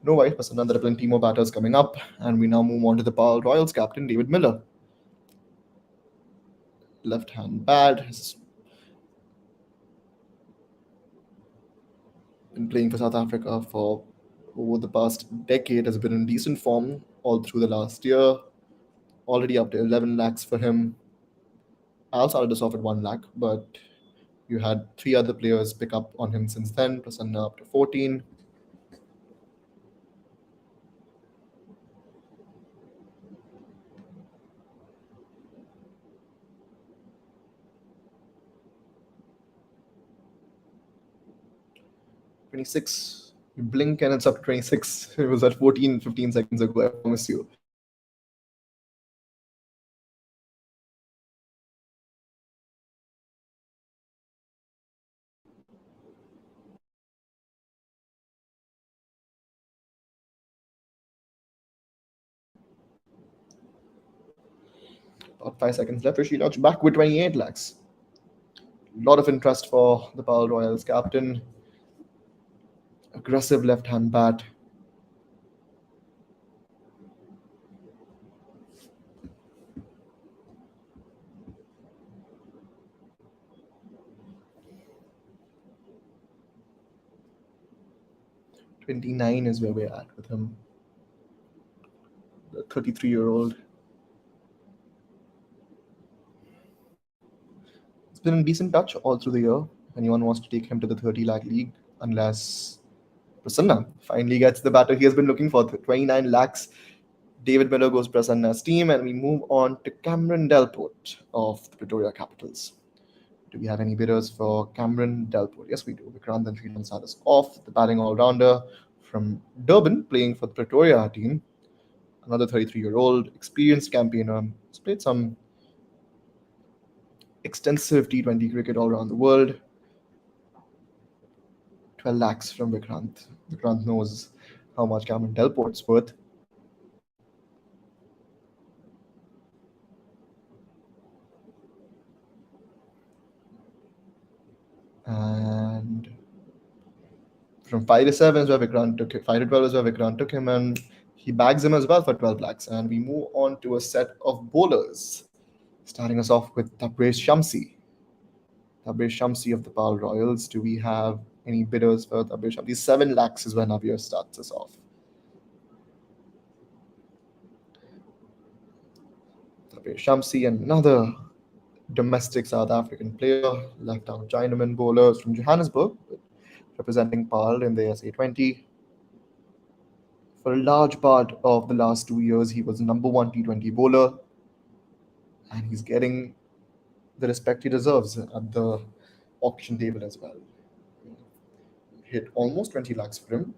S1: no worries, Prasanna, there are plenty more batters coming up. And we now move on to the Pal Royals captain, David Miller. Left hand bad. Has been playing for South Africa for over the past decade, has been in decent form all through the last year. Already up to 11 lakhs for him. I started this off at 1 lakh, but you had three other players pick up on him since then. Prasanna up to 14. $26. You blink and it's up to 26. It was at 14, 15 seconds ago, I promise you. About 5 seconds left. Rishi Lodge back with 28 lakhs. A lot of interest for the Pal Royals captain. Aggressive left hand bat. $29 is where we're at with him. The 33-year-old. It's been in decent touch all through the year. Anyone wants to take him to the 30 lakh league, unless Prasanna finally gets the batter he has been looking for. 29 lakhs. David Miller goes Prasanna's team, and we move on to Cameron Delport of the Pretoria Capitals. Do we have any bidders for Cameron Delport? Yes, we do. Vikrant and Sriram start us off. The batting all-rounder from Durban, playing for the Pretoria team. Another 33-year-old, experienced campaigner. He's played some extensive T20 cricket all around the world. 12 lakhs from Vikrant. Vikrant knows how much Cameron Delport's worth. And from 5 to 7 is where Vikrant took it. 5 to 12 is where Vikrant took him, and he bags him as well for 12 lakhs. And we move on to a set of bowlers. Starting us off with Tabriz Shamsi. Tabriz Shamsi of the Pal Royals. Do we have any bidders for Tabriz Shamsi? 7 lakhs is where Navir starts us off. Tabriz Shamsi, another domestic South African player, left-arm Chinaman bowlers from Johannesburg, representing Pal in the SA20. For a large part of the last 2 years, he was number one T20 bowler, and he's getting the respect he deserves at the auction table as well. Hit almost 20 lakhs for him.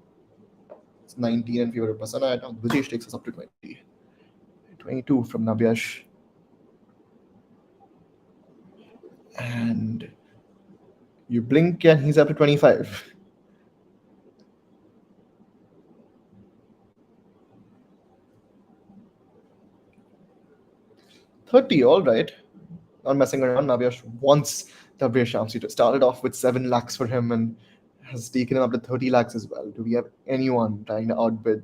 S1: It's 19 in favor of Prasanna. Now Vijay takes us up to 20. 22 from Navyash. And you blink and he's up to 25. $30, all right. Not messing around. Navyash wants Tabriz Shamsi to started off with 7 lakhs for him and has taken him up to 30 lakhs as well. Do we have anyone trying to outbid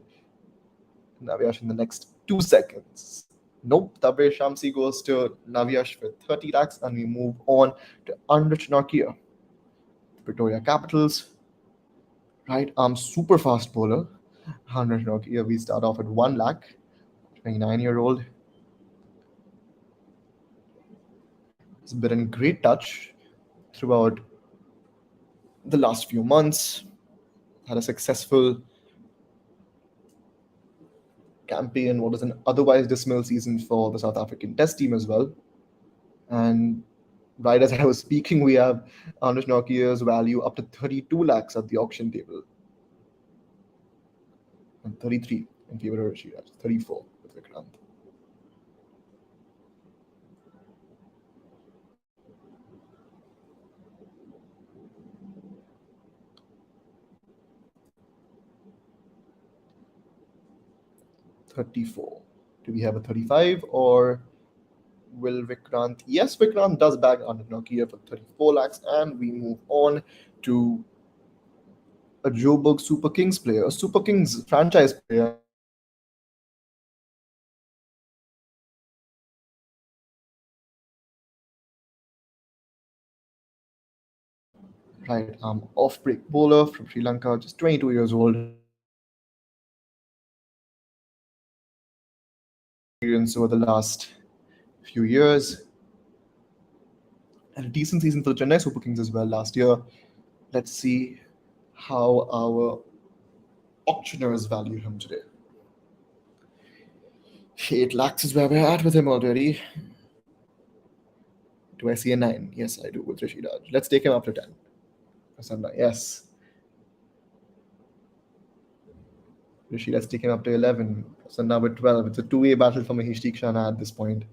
S1: Navyash in the next 2 seconds? Nope. Tabriz Shamsi goes to Navyash with 30 lakhs, and we move on to Anrich Norkia. Pretoria Capitals. Right arm super fast bowler. Anrich Norkia, we start off at 1 lakh. 29-year-old. He's been in great touch throughout the last few months. Had a successful campaign, what is an otherwise dismal season for the South African Test team as well. And right as I was speaking, we have Anrich Norkia's value up to 32 lakhs at the auction table. And 33 in favor of Rishi, 34 with Vikrant. 34. Do we have a 35 or will Vikrant? Yes, Vikrant does bag under Nokia for 34 lakhs, and we move on to a Joburg Super Kings player, a Super Kings franchise player. Right arm off break bowler from Sri Lanka, just 22 years old. Experience over the last few years. And a decent season for the Chennai Super Kings as well last year. Let's see how our auctioneers value him today. 8 lakhs is where we're at with him already. Do I see a 9? Yes, I do with Rishi Raj. Let's take him up to 10. Prasanna, yes. Rishi, let's take him up to 11. Prasanna with 12. It's a two-way battle for Mahesh Tikshana at this point.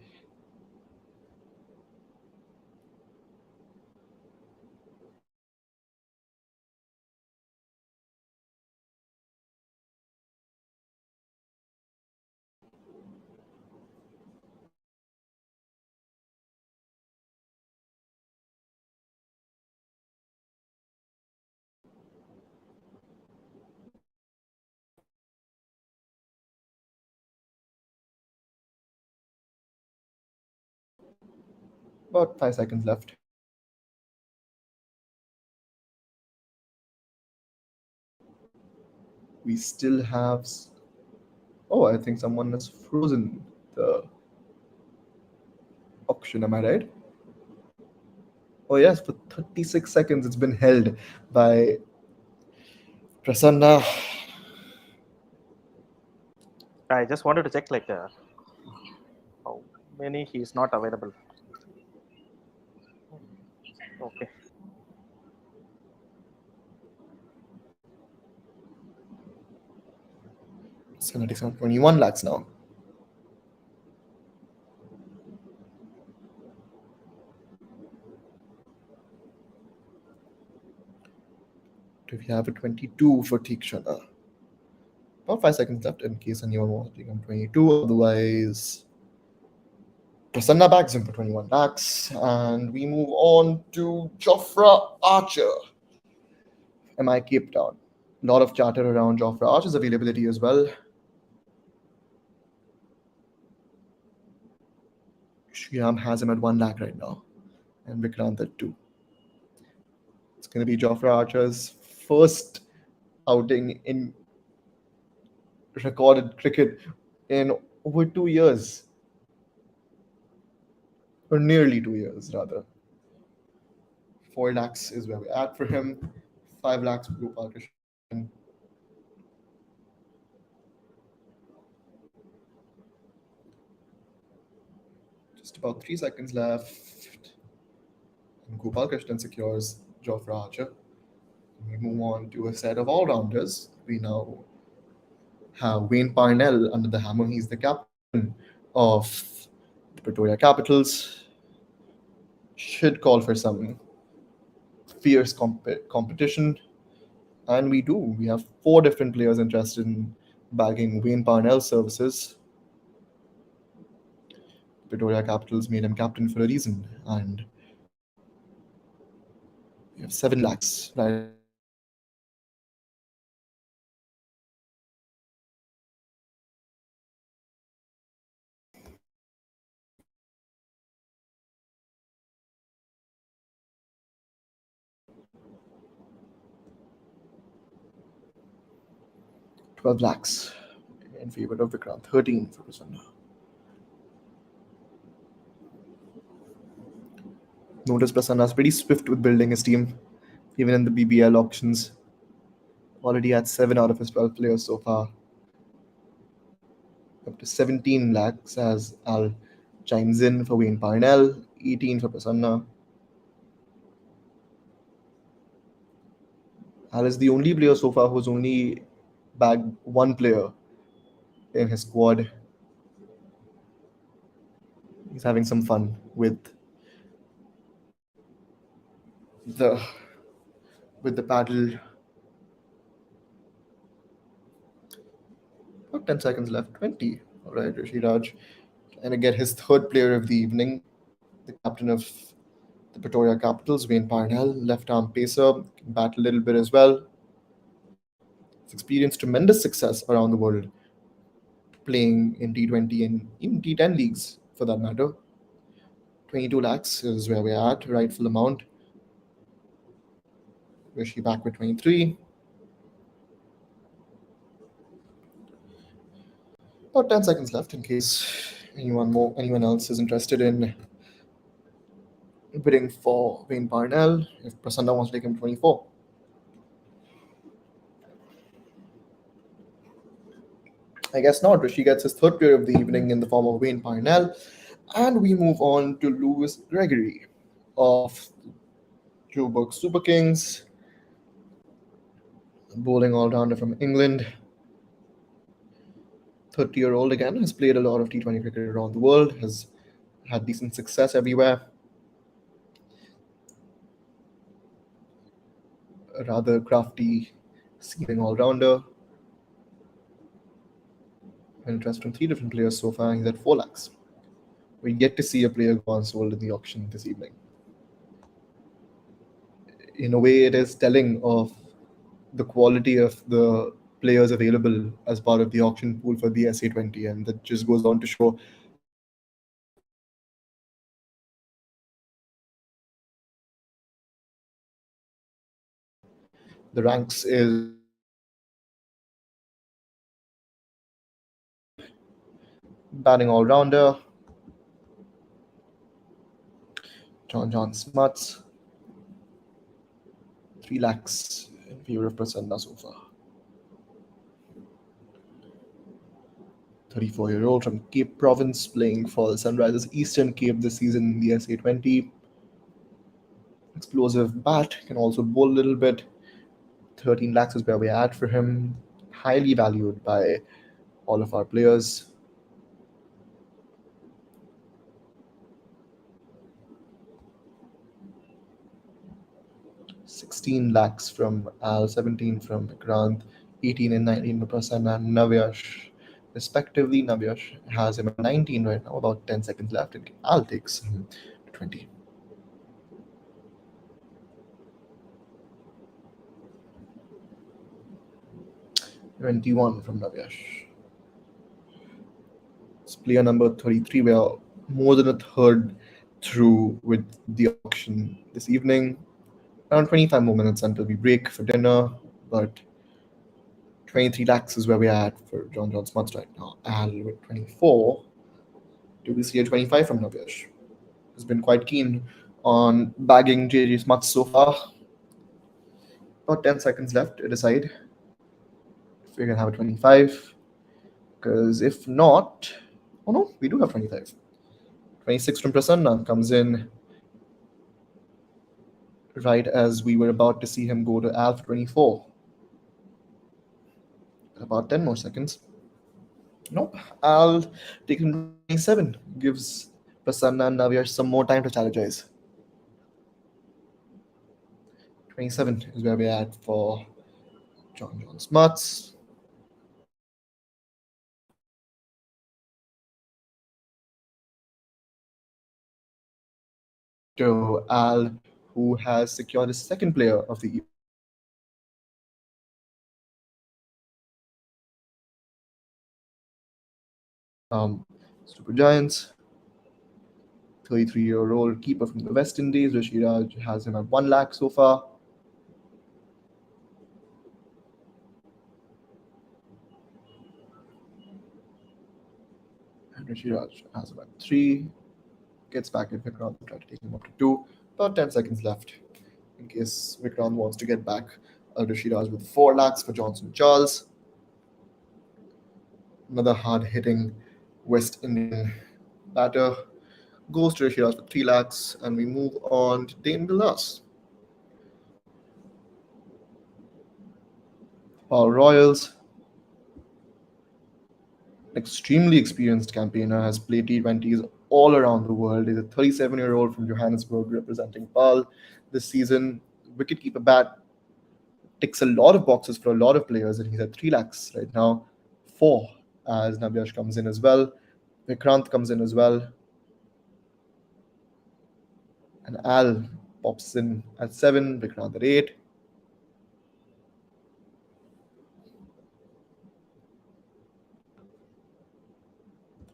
S1: About 5 seconds left. We still have. Oh, I think someone has frozen the auction. Am I right? Oh, yes, for 36 seconds it's been held by Prasanna.
S3: I just wanted to check like how many he is not available. Okay.
S1: Prasanna takes on 21 lakhs now. Do we have a 22 for Tikshana? About 5 seconds left in case anyone wants to take on 22. Otherwise, Prasanna bags him for 21 lakhs. And we move on to Jofra Archer. MI Cape Town. A lot of chatter around Jofra Archer's availability as well. Shyam has him at 1 lakh right now. And Vikrant at 2. It's going to be Jofra Archer's first outing in recorded cricket in over 2 years. Or nearly 2 years, rather. 4 lakhs is where we're at for him. 5 lakhs for Gopal Krishnan. Just about 3 seconds left. And Gopal Krishnan secures Jofra Archer. We move on to a set of all-rounders. We now have Wayne Parnell under the hammer. He's the captain of the Pretoria Capitals. Should call for some fierce competition. And we do. We have 4 different players interested in bagging Wayne Parnell's services. Pretoria Capitals made him captain for a reason. And we have 7 lakhs right. $12 lakhs in favor of Vikrant, 13 for Prasanna. Notice Prasanna's pretty swift with building his team, even in the BBL auctions. Already had 7 out of his 12 players so far. Up to 17 lakhs as Al chimes in for Wayne Parnell, 18 for Prasanna. Al is the only player so far who's only bagged 1 player in his squad. He's having some fun with the paddle. About 10 seconds left. 20. All right, Rishi Raj. And to get his third player of the evening, the captain of the Pretoria Capitals, Wayne Parnell, left arm pacer, can bat a little bit as well. He's experienced tremendous success around the world, playing in T20 and even T10 leagues for that matter. 22 lakhs is where we're at, rightful amount. Rishi back with 23. About 10 seconds left in case anyone else is interested in bidding for Wayne Parnell. If Prasanna wants to take him 24. I guess not. Rishi gets his third player of the evening in the form of Wayne Parnell. And we move on to Lewis Gregory of Joburg Super Kings, bowling all-rounder from England. 30-year-old again, has played a lot of T20 cricket around the world, has had decent success everywhere. A rather crafty seaming all-rounder. Interest from 3 different players so far. He's at 4 lakhs. We get to see a player go unsold in the auction this evening. In a way, it is telling of the quality of the players available as part of the auction pool for the SA20, and that just goes on to show the ranks is batting all-rounder John Smuts, 3 lakhs in favor of Prasanna so far. 34-year-old from Cape Province, playing for the Sunrisers Eastern Cape this season in the SA20. Explosive bat, can also bowl a little bit. 13 lakhs is where we're at for him. Highly valued by all of our players. $16 lakhs from Al, 17 from Vikrant, 18 and 19 for Prasanna and Navyash, respectively. Navyash has him at 19 right now, about 10 seconds left. And Al takes him to 20. $21 from Navyash. It's player number 33. We are more than a third through with the auction this evening. Around 25 more minutes until we break for dinner, but 23 lakhs is where we're at for John Smuts right now. Al with 24. Do we see a 25 from Navyash? Has been quite keen on bagging JJ Smuts so far. About 10 seconds left to decide if we're going to have a 25. Because if not, oh no, we do have 25. 26 from Prasanna comes in right as we were about to see him go to Al for 24. About 10 more seconds. Nope. Al taking 27. Gives Prasanna and Navyash some more time to strategize. 27 is where we're at for John Smuts. To Al, who has secured his second player of the evening. Super Giants. 33-year-old keeper from the West Indies. Rishi Raj has him at 1 lakh so far. And Rishi Raj has him at 3. Gets back at Vikrant to try to take him up to 2. About 10 seconds left in case Vikrant wants to get back. Rishi Raj with 4 lakhs for Johnson Charles. Another hard-hitting West Indian batter. Goes to Rishi Raj for 3 lakhs, and we move on to Dane Vilas. Power Royals. Extremely experienced campaigner, has played T20s all around the world. He's a 37-year-old from Johannesburg representing PAL this season. Wicketkeeper bat, ticks a lot of boxes for a lot of players, and he's at 3 lakhs right now. 4 as Navyash comes in as well. Vikrant comes in as well. And Al pops in at 7, Vikrant at 8.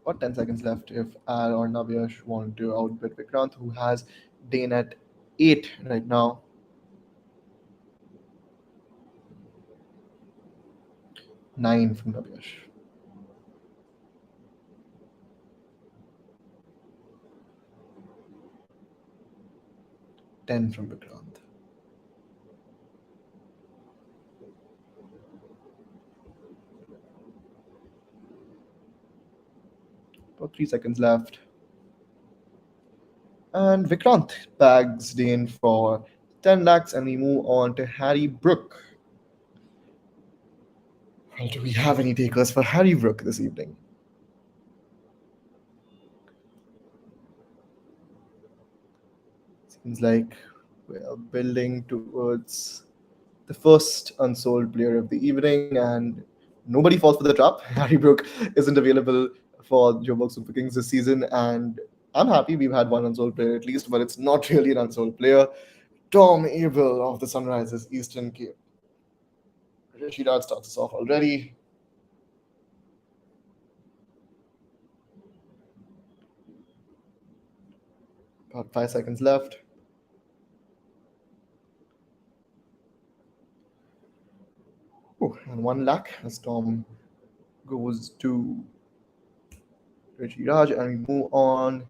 S1: Got 10 seconds left if Al or Navyash want to outbid Vikrant, who has Dane at 8 right now. 9 from Navyash. Ten from Vikrant. About 3 seconds left. And Vikrant bags Dane for 10 lakhs, and we move on to Harry Brook. Well, do we have any takers for Harry Brook this evening? Seems like we are building towards the first unsold player of the evening, and nobody falls for the trap. Harry Brook isn't available for Joburg Super Kings this season, and I'm happy we've had one unsold player at least, but it's not really an unsold player. Tom Abel of the Sunrisers Eastern Cape. Rashidad starts us off already. About 5 seconds left. Oh, and 1 lakh as Tom goes to Richie Raj, and we move on.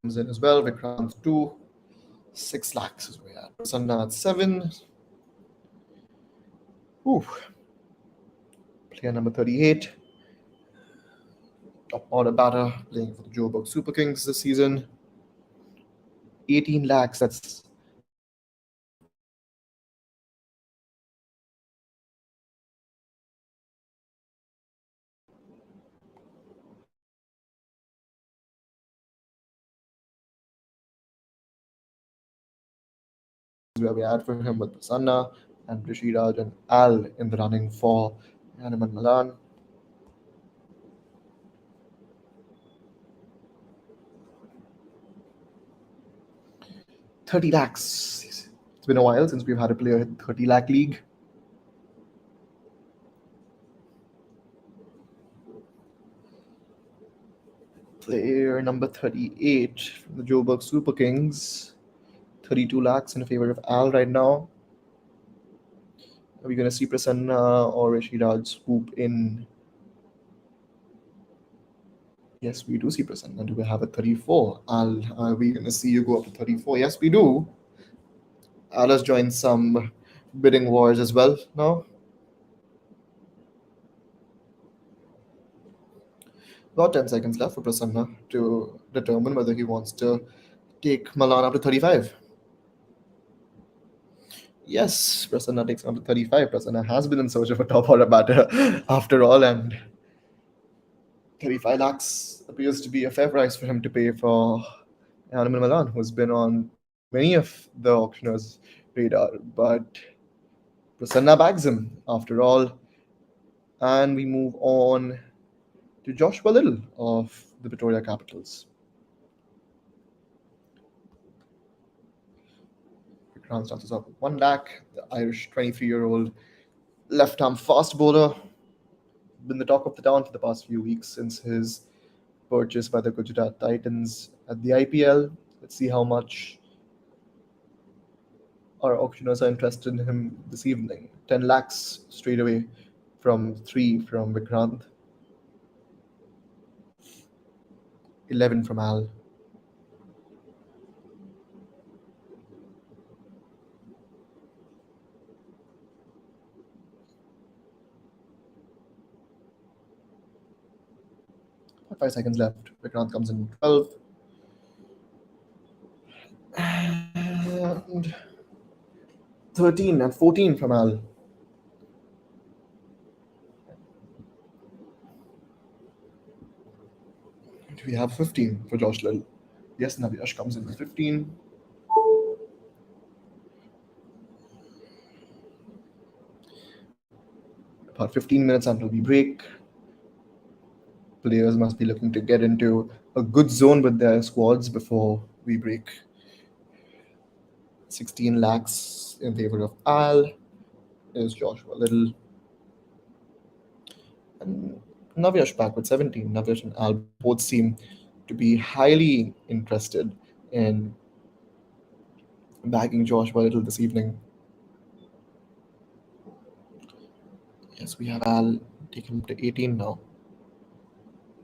S1: Comes in as well. Vikrant 2. 6 lakhs is where we at. Prasanna at 7. Ooh. Player number 38. Top order batter playing for the Joburg Super Kings this season. 18 lakhs. That's where we had for him with Prasanna and Rishiraj and Al in the running for Hanuman Malan. $30 lakhs. It's been a while since we've had a player hit 30 lakh league. Player number 38 from the Joburg Super Kings. 32 lakhs in favor of Al right now. Are we going to see Prasanna or Rishiraj swoop in? Yes, we do see Prasanna. Do we have a 34? Al, are we going to see you go up to 34? Yes, we do. Al has joined some bidding wars as well now. About 10 seconds left for Prasanna to determine whether he wants to take Malan up to 35. Yes, Prasanna takes him up to 35. Prasanna has been in search of a top order batter after all, and 35 lakhs appears to be a fair price for him to pay for Hanuman Malan, who's been on many of the auctioneers' radar. But Prasanna bags him after all. And we move on to Joshua Little of the Pretoria Capitals. Vikrant starts us off with 1 lakh. The Irish 23-year-old left-arm fast bowler. Been the talk of the town for the past few weeks since his purchase by the Gujarat Titans at the IPL. Let's see how much our auctioneers are interested in him this evening. 10 lakhs straight away from 3 from Vikrant. 11 from Al. About 5 seconds left. Vikrant comes in 12. And 13 and 14 from Al. Do we have 15 for Josh Little? Yes, Navyash comes in with 15. About 15 minutes until we break. Players must be looking to get into a good zone with their squads before we break. 16 lakhs in favor of Al is Joshua Little. And Navyash back with 17. Navyash and Al both seem to be highly interested in bagging Joshua Little this evening. Yes, we have Al taken up to 18 now.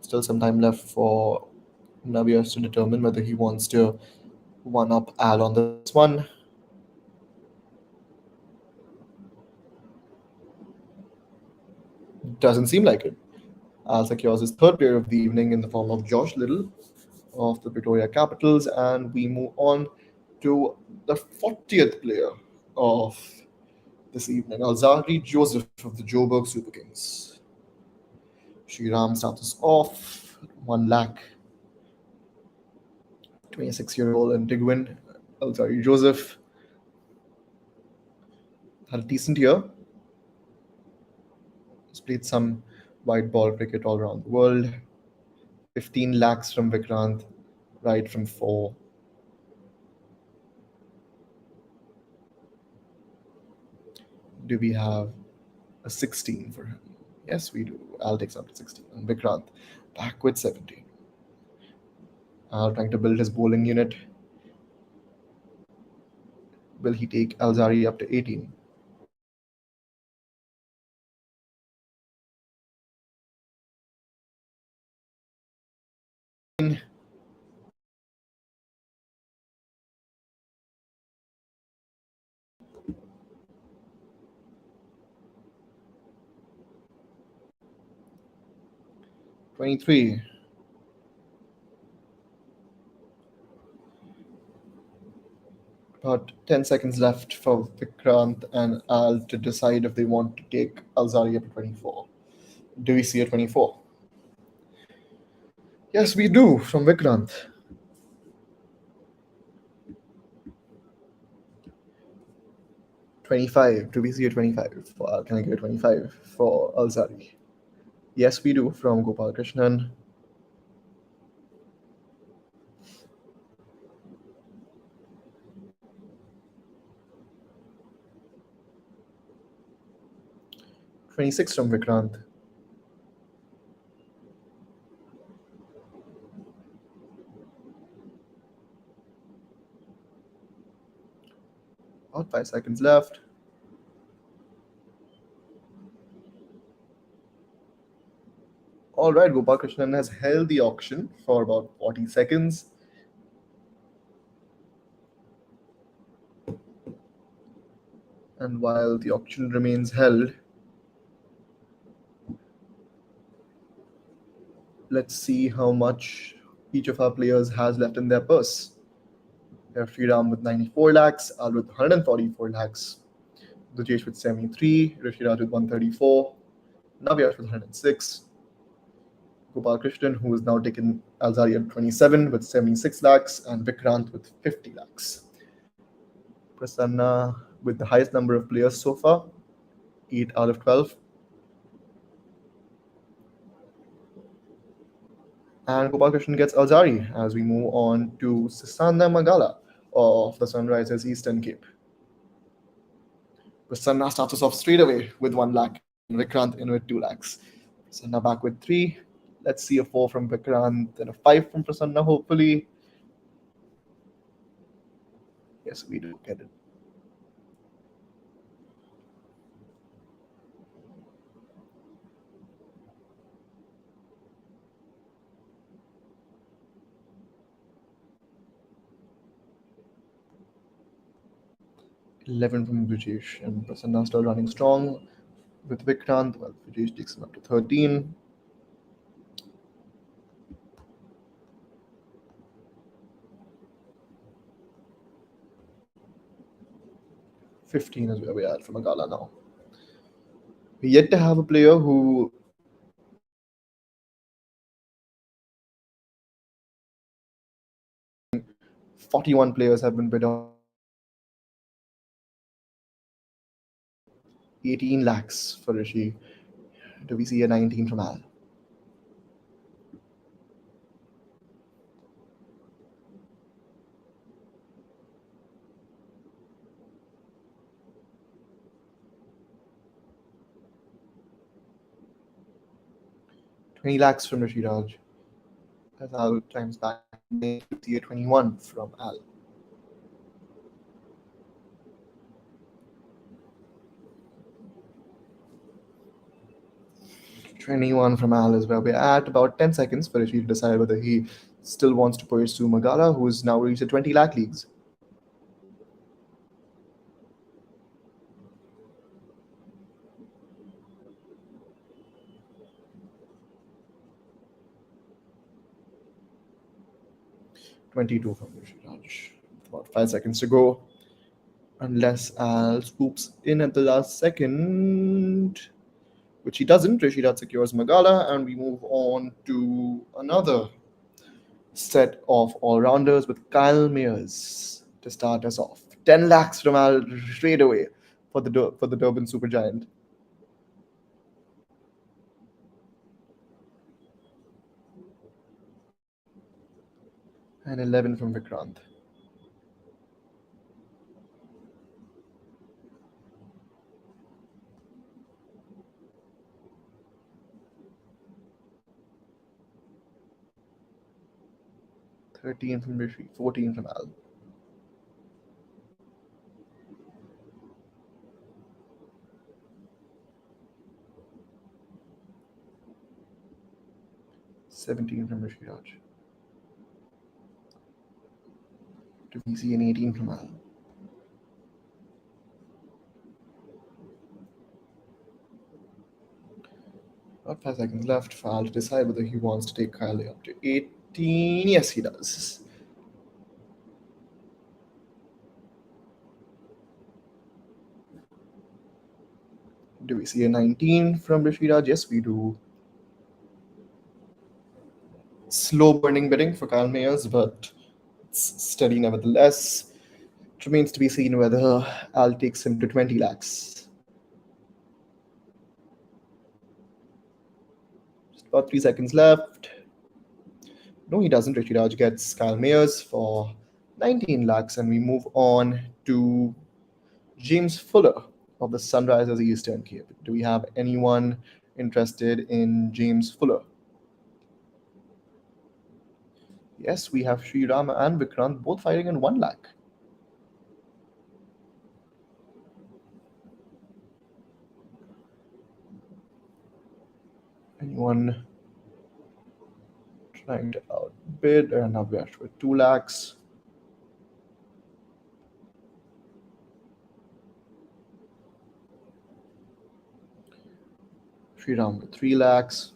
S1: Still some time left for Navyash to determine whether he wants to one up Al on this one. Doesn't seem like it. Al secures his third player of the evening in the form of Josh Little of the Pretoria Capitals, and we move on to the 40th player of this evening, Alzari Joseph of the Joburg Super Kings. Shriram starts us off, 1 lakh. 26-year-old Antiguan Alzari Joseph had a decent year. He's played some white ball cricket all around the world. 15 lakhs from Vikrant, right from 4. Do we have a 16 for him? Yes, we do. Al takes up to 16. And Vikrant back with 17. Al trying to build his bowling unit. Will he take Alzari up to 18? $23. About 10 seconds left for Vikrant and Al to decide if they want to take Alzari up to 24. Do we see a 24? Yes, we do, from Vikrant. $25. Do we see a 25? Can I get a 25 for Alzari? Yes, we do, from Gopal Krishnan. $26 from Vikrant. About 5 seconds left. All right, Gopal Krishnan has held the auction for about 40 seconds. And while the auction remains held, let's see how much each of our players has left in their purse. We have Sriram with 94 lakhs, Al with 144 lakhs, Dujesh with 73, Rishiraj with 134, Navyash with 106, Gopal Krishnan, who has now taken Alzari at 27 with 76 lakhs, and Vikrant with 50 lakhs. Prasanna with the highest number of players so far, 8 out of 12. And Gopal Krishnan gets Alzari as we move on to Sisanda Magala of the Sunrisers Eastern Cape. Prasanna starts us off straight away with 1 lakh, and Vikrant in with 2 lakhs. Prasanna back with 3. Let's see a 4 from Vikrant and a 5 from Prasanna, hopefully. Yes, we do get it. $11 from Dujesh, and Prasanna still running strong with Vikrant, while Dujesh takes him up to 13. $15 is where we are from Magala now. We yet to have a player who 41 players have been bid on. 18 lakhs for Rishi. Do we see a 19 from Al? $20 from Rishi Raj. As Al times back, we see a 21 from Al. $21 from Al is where we're at. About 10 seconds for Rishi to decide whether he still wants to pursue Magala, who's now reached the 20 lakh leagues. $22 from Rishi Raj. About 5 seconds to go. Unless Al swoops in at the last second, which he doesn't. Rishi Raj secures Magala, and we move on to another set of all-rounders with Kyle Mayers to start us off. 10 lakhs from Al straight away for the Durban Supergiant. And 11 from Vikrant. $13 from Rishi, 14 from Al. $17 from Rishi Raj. Do we see an 18 from Al? About 5 seconds left for Al to decide whether he wants to take Kyle up to 18. Yes, he does. Do we see a 19 from Rishi Raj? Yes, we do. Slow burning bidding for Kyle Mayers, but it's steady nevertheless. It remains to be seen whether Al takes him to 20 lakhs. Just about 3 seconds left. No, he doesn't. Rishi Raj gets Kyle Mayers for 19 lakhs, and we move on to James Fuller of the Sunrisers Eastern Cape. Do we have anyone interested in James Fuller? Yes, we have Sri Rama and Vikrant both fighting in 1 lakh. Anyone trying to outbid? Navyash with 2 lakhs. Sri Ram with 3 lakhs.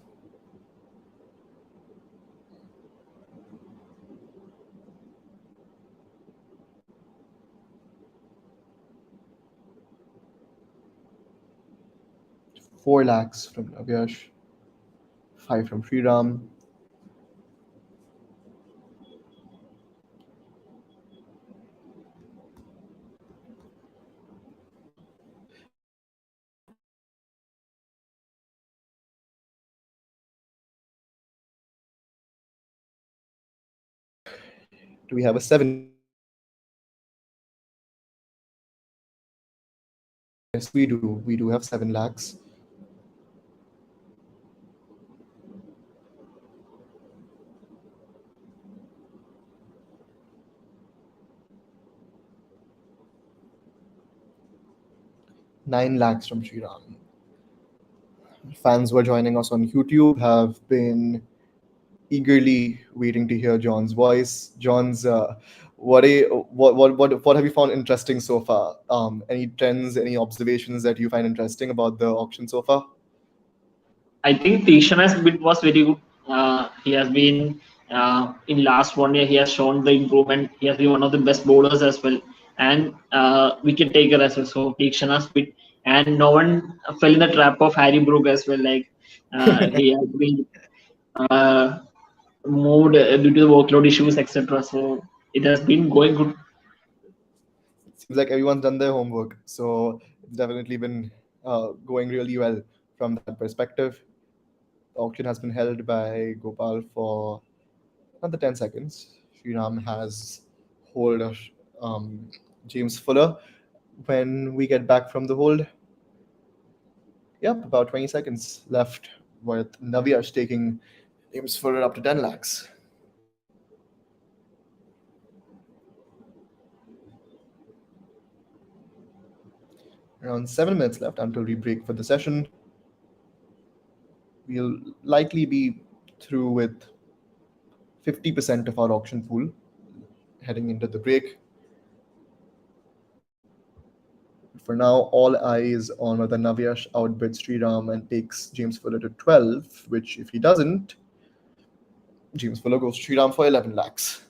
S1: $4 lakhs from Navyash. 5 from Sri Ram. Do we have a 7? Yes, we do. We do have 7 lakhs. $9 lakhs from Sri Ram. Fans who are joining us on YouTube have been eagerly waiting to hear John's voice. John's, what have you found interesting so far? Any trends, any observations that you find interesting about the auction so far?
S4: I think Tishana's bid was very good. He has been in last 1 year. He has shown the improvement. He has been one of the best bowlers as well, and wicket taker as well. So Tishana's bid, and no one fell in the trap of Harry Brook as well. Like he has been moved due to the workload issues, etc. So it has been going good.
S1: Seems like everyone's done their homework, so it's definitely been going really well from that perspective. The auction has been held by Gopal for another 10 seconds. Sriram has hold of um, James Fuller. When we get back from the hold, yep, about 20 seconds left with Naviash taking James Fuller up to 10 lakhs. Around 7 minutes left until we break for the session. We'll likely be through with 50% of our auction pool heading into the break. For now, all eyes on whether Naviash outbids Sriram and takes James Fuller to 12, which if he doesn't, James Fuller goes to Sriram for 11 lakhs.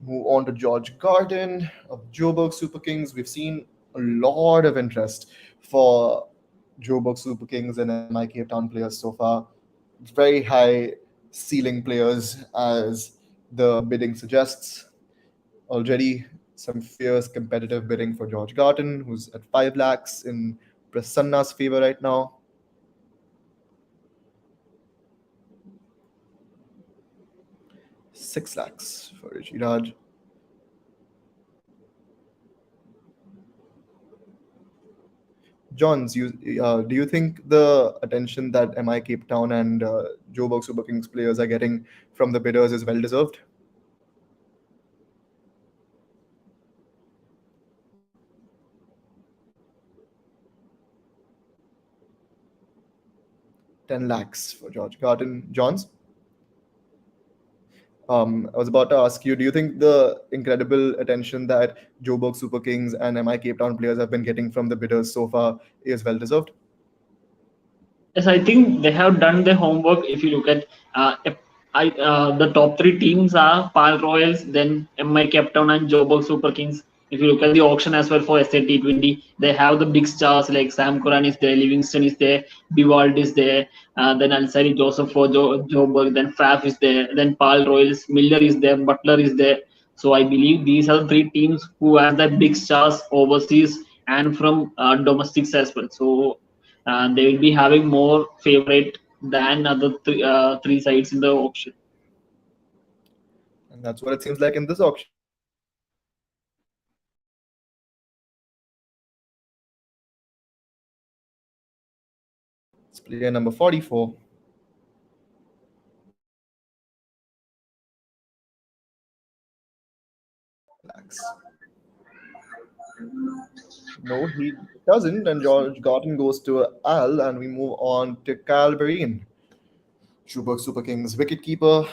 S1: Move on to George Garden of Joburg Super Kings. We've seen a lot of interest for Joburg Super Kings and MI Cape Town players so far. Very high ceiling players, as the bidding suggests. Already some fierce competitive bidding for George Garden, who's at 5 lakhs in Prasanna's favor right now. Six lakhs for Rishi Raj. Johns, do you think the attention that MI Cape Town and Joburg Super Kings players are getting from the bidders is well deserved? $10 lakhs for George Garden. Johns? I was about to ask you, do you think the incredible attention that Joburg Super Kings and MI Cape Town players have been getting from the bidders so far is well deserved?
S4: Yes, I think they have done their homework. If you look at the top three teams are Pal Royals, then MI Cape Town and Joburg Super Kings. If you look at the auction as well for SA20, they have the big stars like Sam Curran is there, Livingston is there, Biwald is there, then Ansari Joseph for Joburg, then Faf is there, then Pal Royals, Miller is there, Butler is there. So I believe these are the three teams who have the big stars overseas and from domestics as well. So they will be having more favorite than other three sides in the auction.
S1: And that's what it seems like in this auction. It's player number 44. Lakhs. No, he doesn't, and George Garden goes to Al, and we move on to Kyle Barine, Joburg Super Kings wicketkeeper.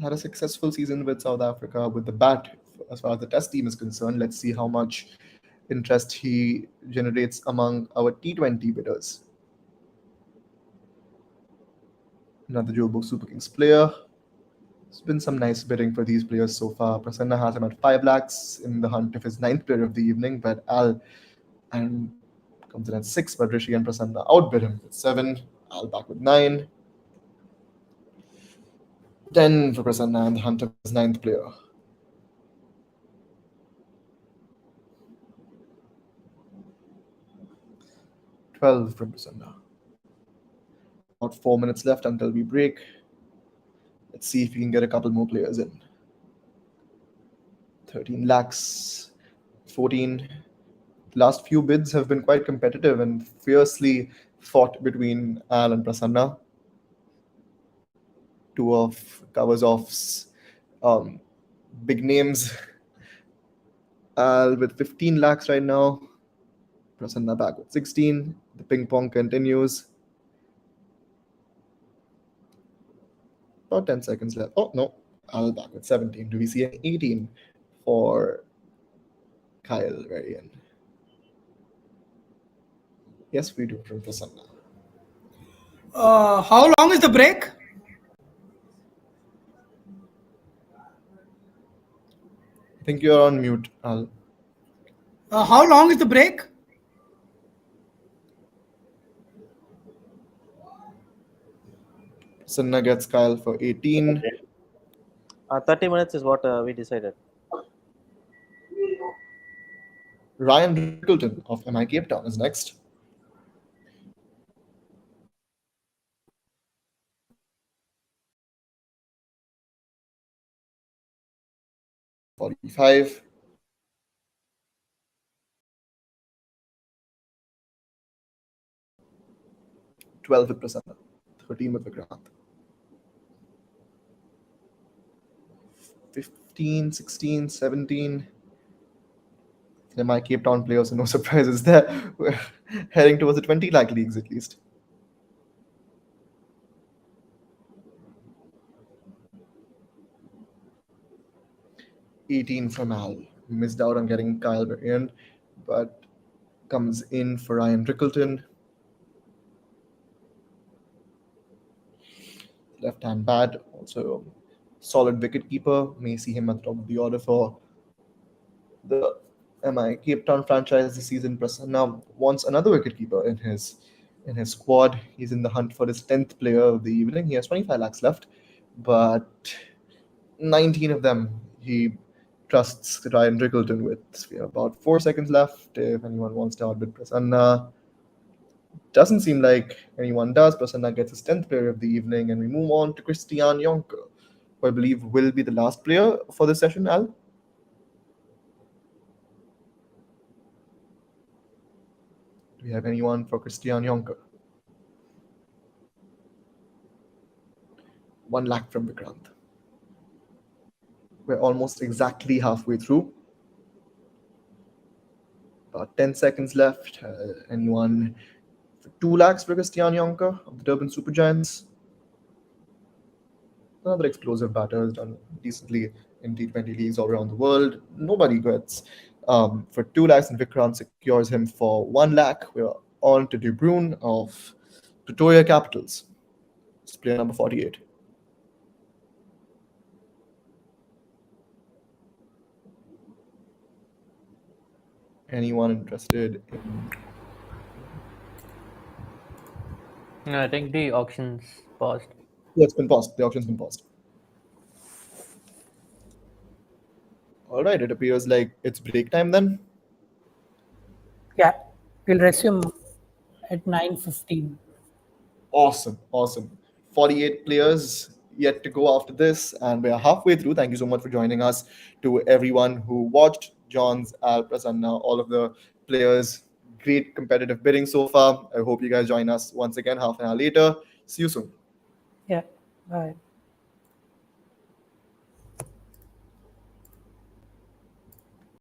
S1: Had a successful season with South Africa with the bat as far as the test team is concerned. Let's see how much interest he generates among our T20 bidders. Another Joburg Super Kings player. There's been some nice bidding for these players so far. Prasanna has him at 5 lakhs in the hunt of his ninth player of the evening, but Al and comes in at 6, but Rishi and Prasanna outbid him with 7. Al back with 9. 10 for Prasanna in the hunt of his ninth player. $12 from Prasanna. About 4 minutes left until we break. Let's see if we can get a couple more players in. 13 lakhs, 14. The last few bids have been quite competitive and fiercely fought between Al and Prasanna. Two of covers offs, big names. Al with 15 lakhs right now. Prasanna back with 16. The ping pong continues. About 10 seconds left. Oh, no. Al back with 17. Do we see an 18 for Kyle very end? Yes, we do from Prasanna.
S2: How long is the break?
S1: I think you're on mute, Al.
S2: How long is the break?
S1: Prasanna gets Kyle for 18.
S3: 30 minutes is what we decided.
S1: Ryan Rickleton of MI Cape Town is next. 45. Twelve with Prasanna, 13 with Vikrant. 15, 16, 17. My Cape Town players, so no surprises there. We're heading towards the 20 lakh leagues at least. $18 from Al. Missed out on getting Kyle Varian, but comes in for Ryan Rickleton. Left hand bat, also solid wicket keeper. May see him at the top of the order for the MI Cape Town franchise this season. Prasanna wants another wicketkeeper in his squad. He's in the hunt for his 10th player of the evening. He has 25 lakhs left, but 19 of them he trusts Ryan Rickleton with. We have about 4 seconds left. If anyone wants to outbid Prasanna, doesn't seem like anyone does. Prasanna gets his 10th player of the evening, and we move on to Christian Jonker, who I believe will be the last player for this session, Al. Do we have anyone for Christian Jonker? 1 lakh from Vikrant. We're almost exactly halfway through. About 10 seconds left. Anyone for 2 lakhs for Christian Jonker of the Durban Super Giants? Another explosive batter has done decently in T20 leagues all around the world. Nobody gets for 2 lakhs, and Vikrant secures him for 1 lakh. We're on to De Bruyne of Pretoria Capitals. It's player number 48. Anyone interested in?
S5: No, I think the auction's paused.
S1: Yeah, it's been paused. The auction's been paused. All right, it appears like it's break time then.
S2: Yeah, we'll resume at 9:15.
S1: Awesome. 48 players yet to go after this, and we're halfway through. Thank you so much for joining us. To everyone who watched, John's, Al, Prasanna, all of the players. Great competitive bidding so far. I hope you guys join us once again half an hour later. See you soon.
S2: Yeah, bye.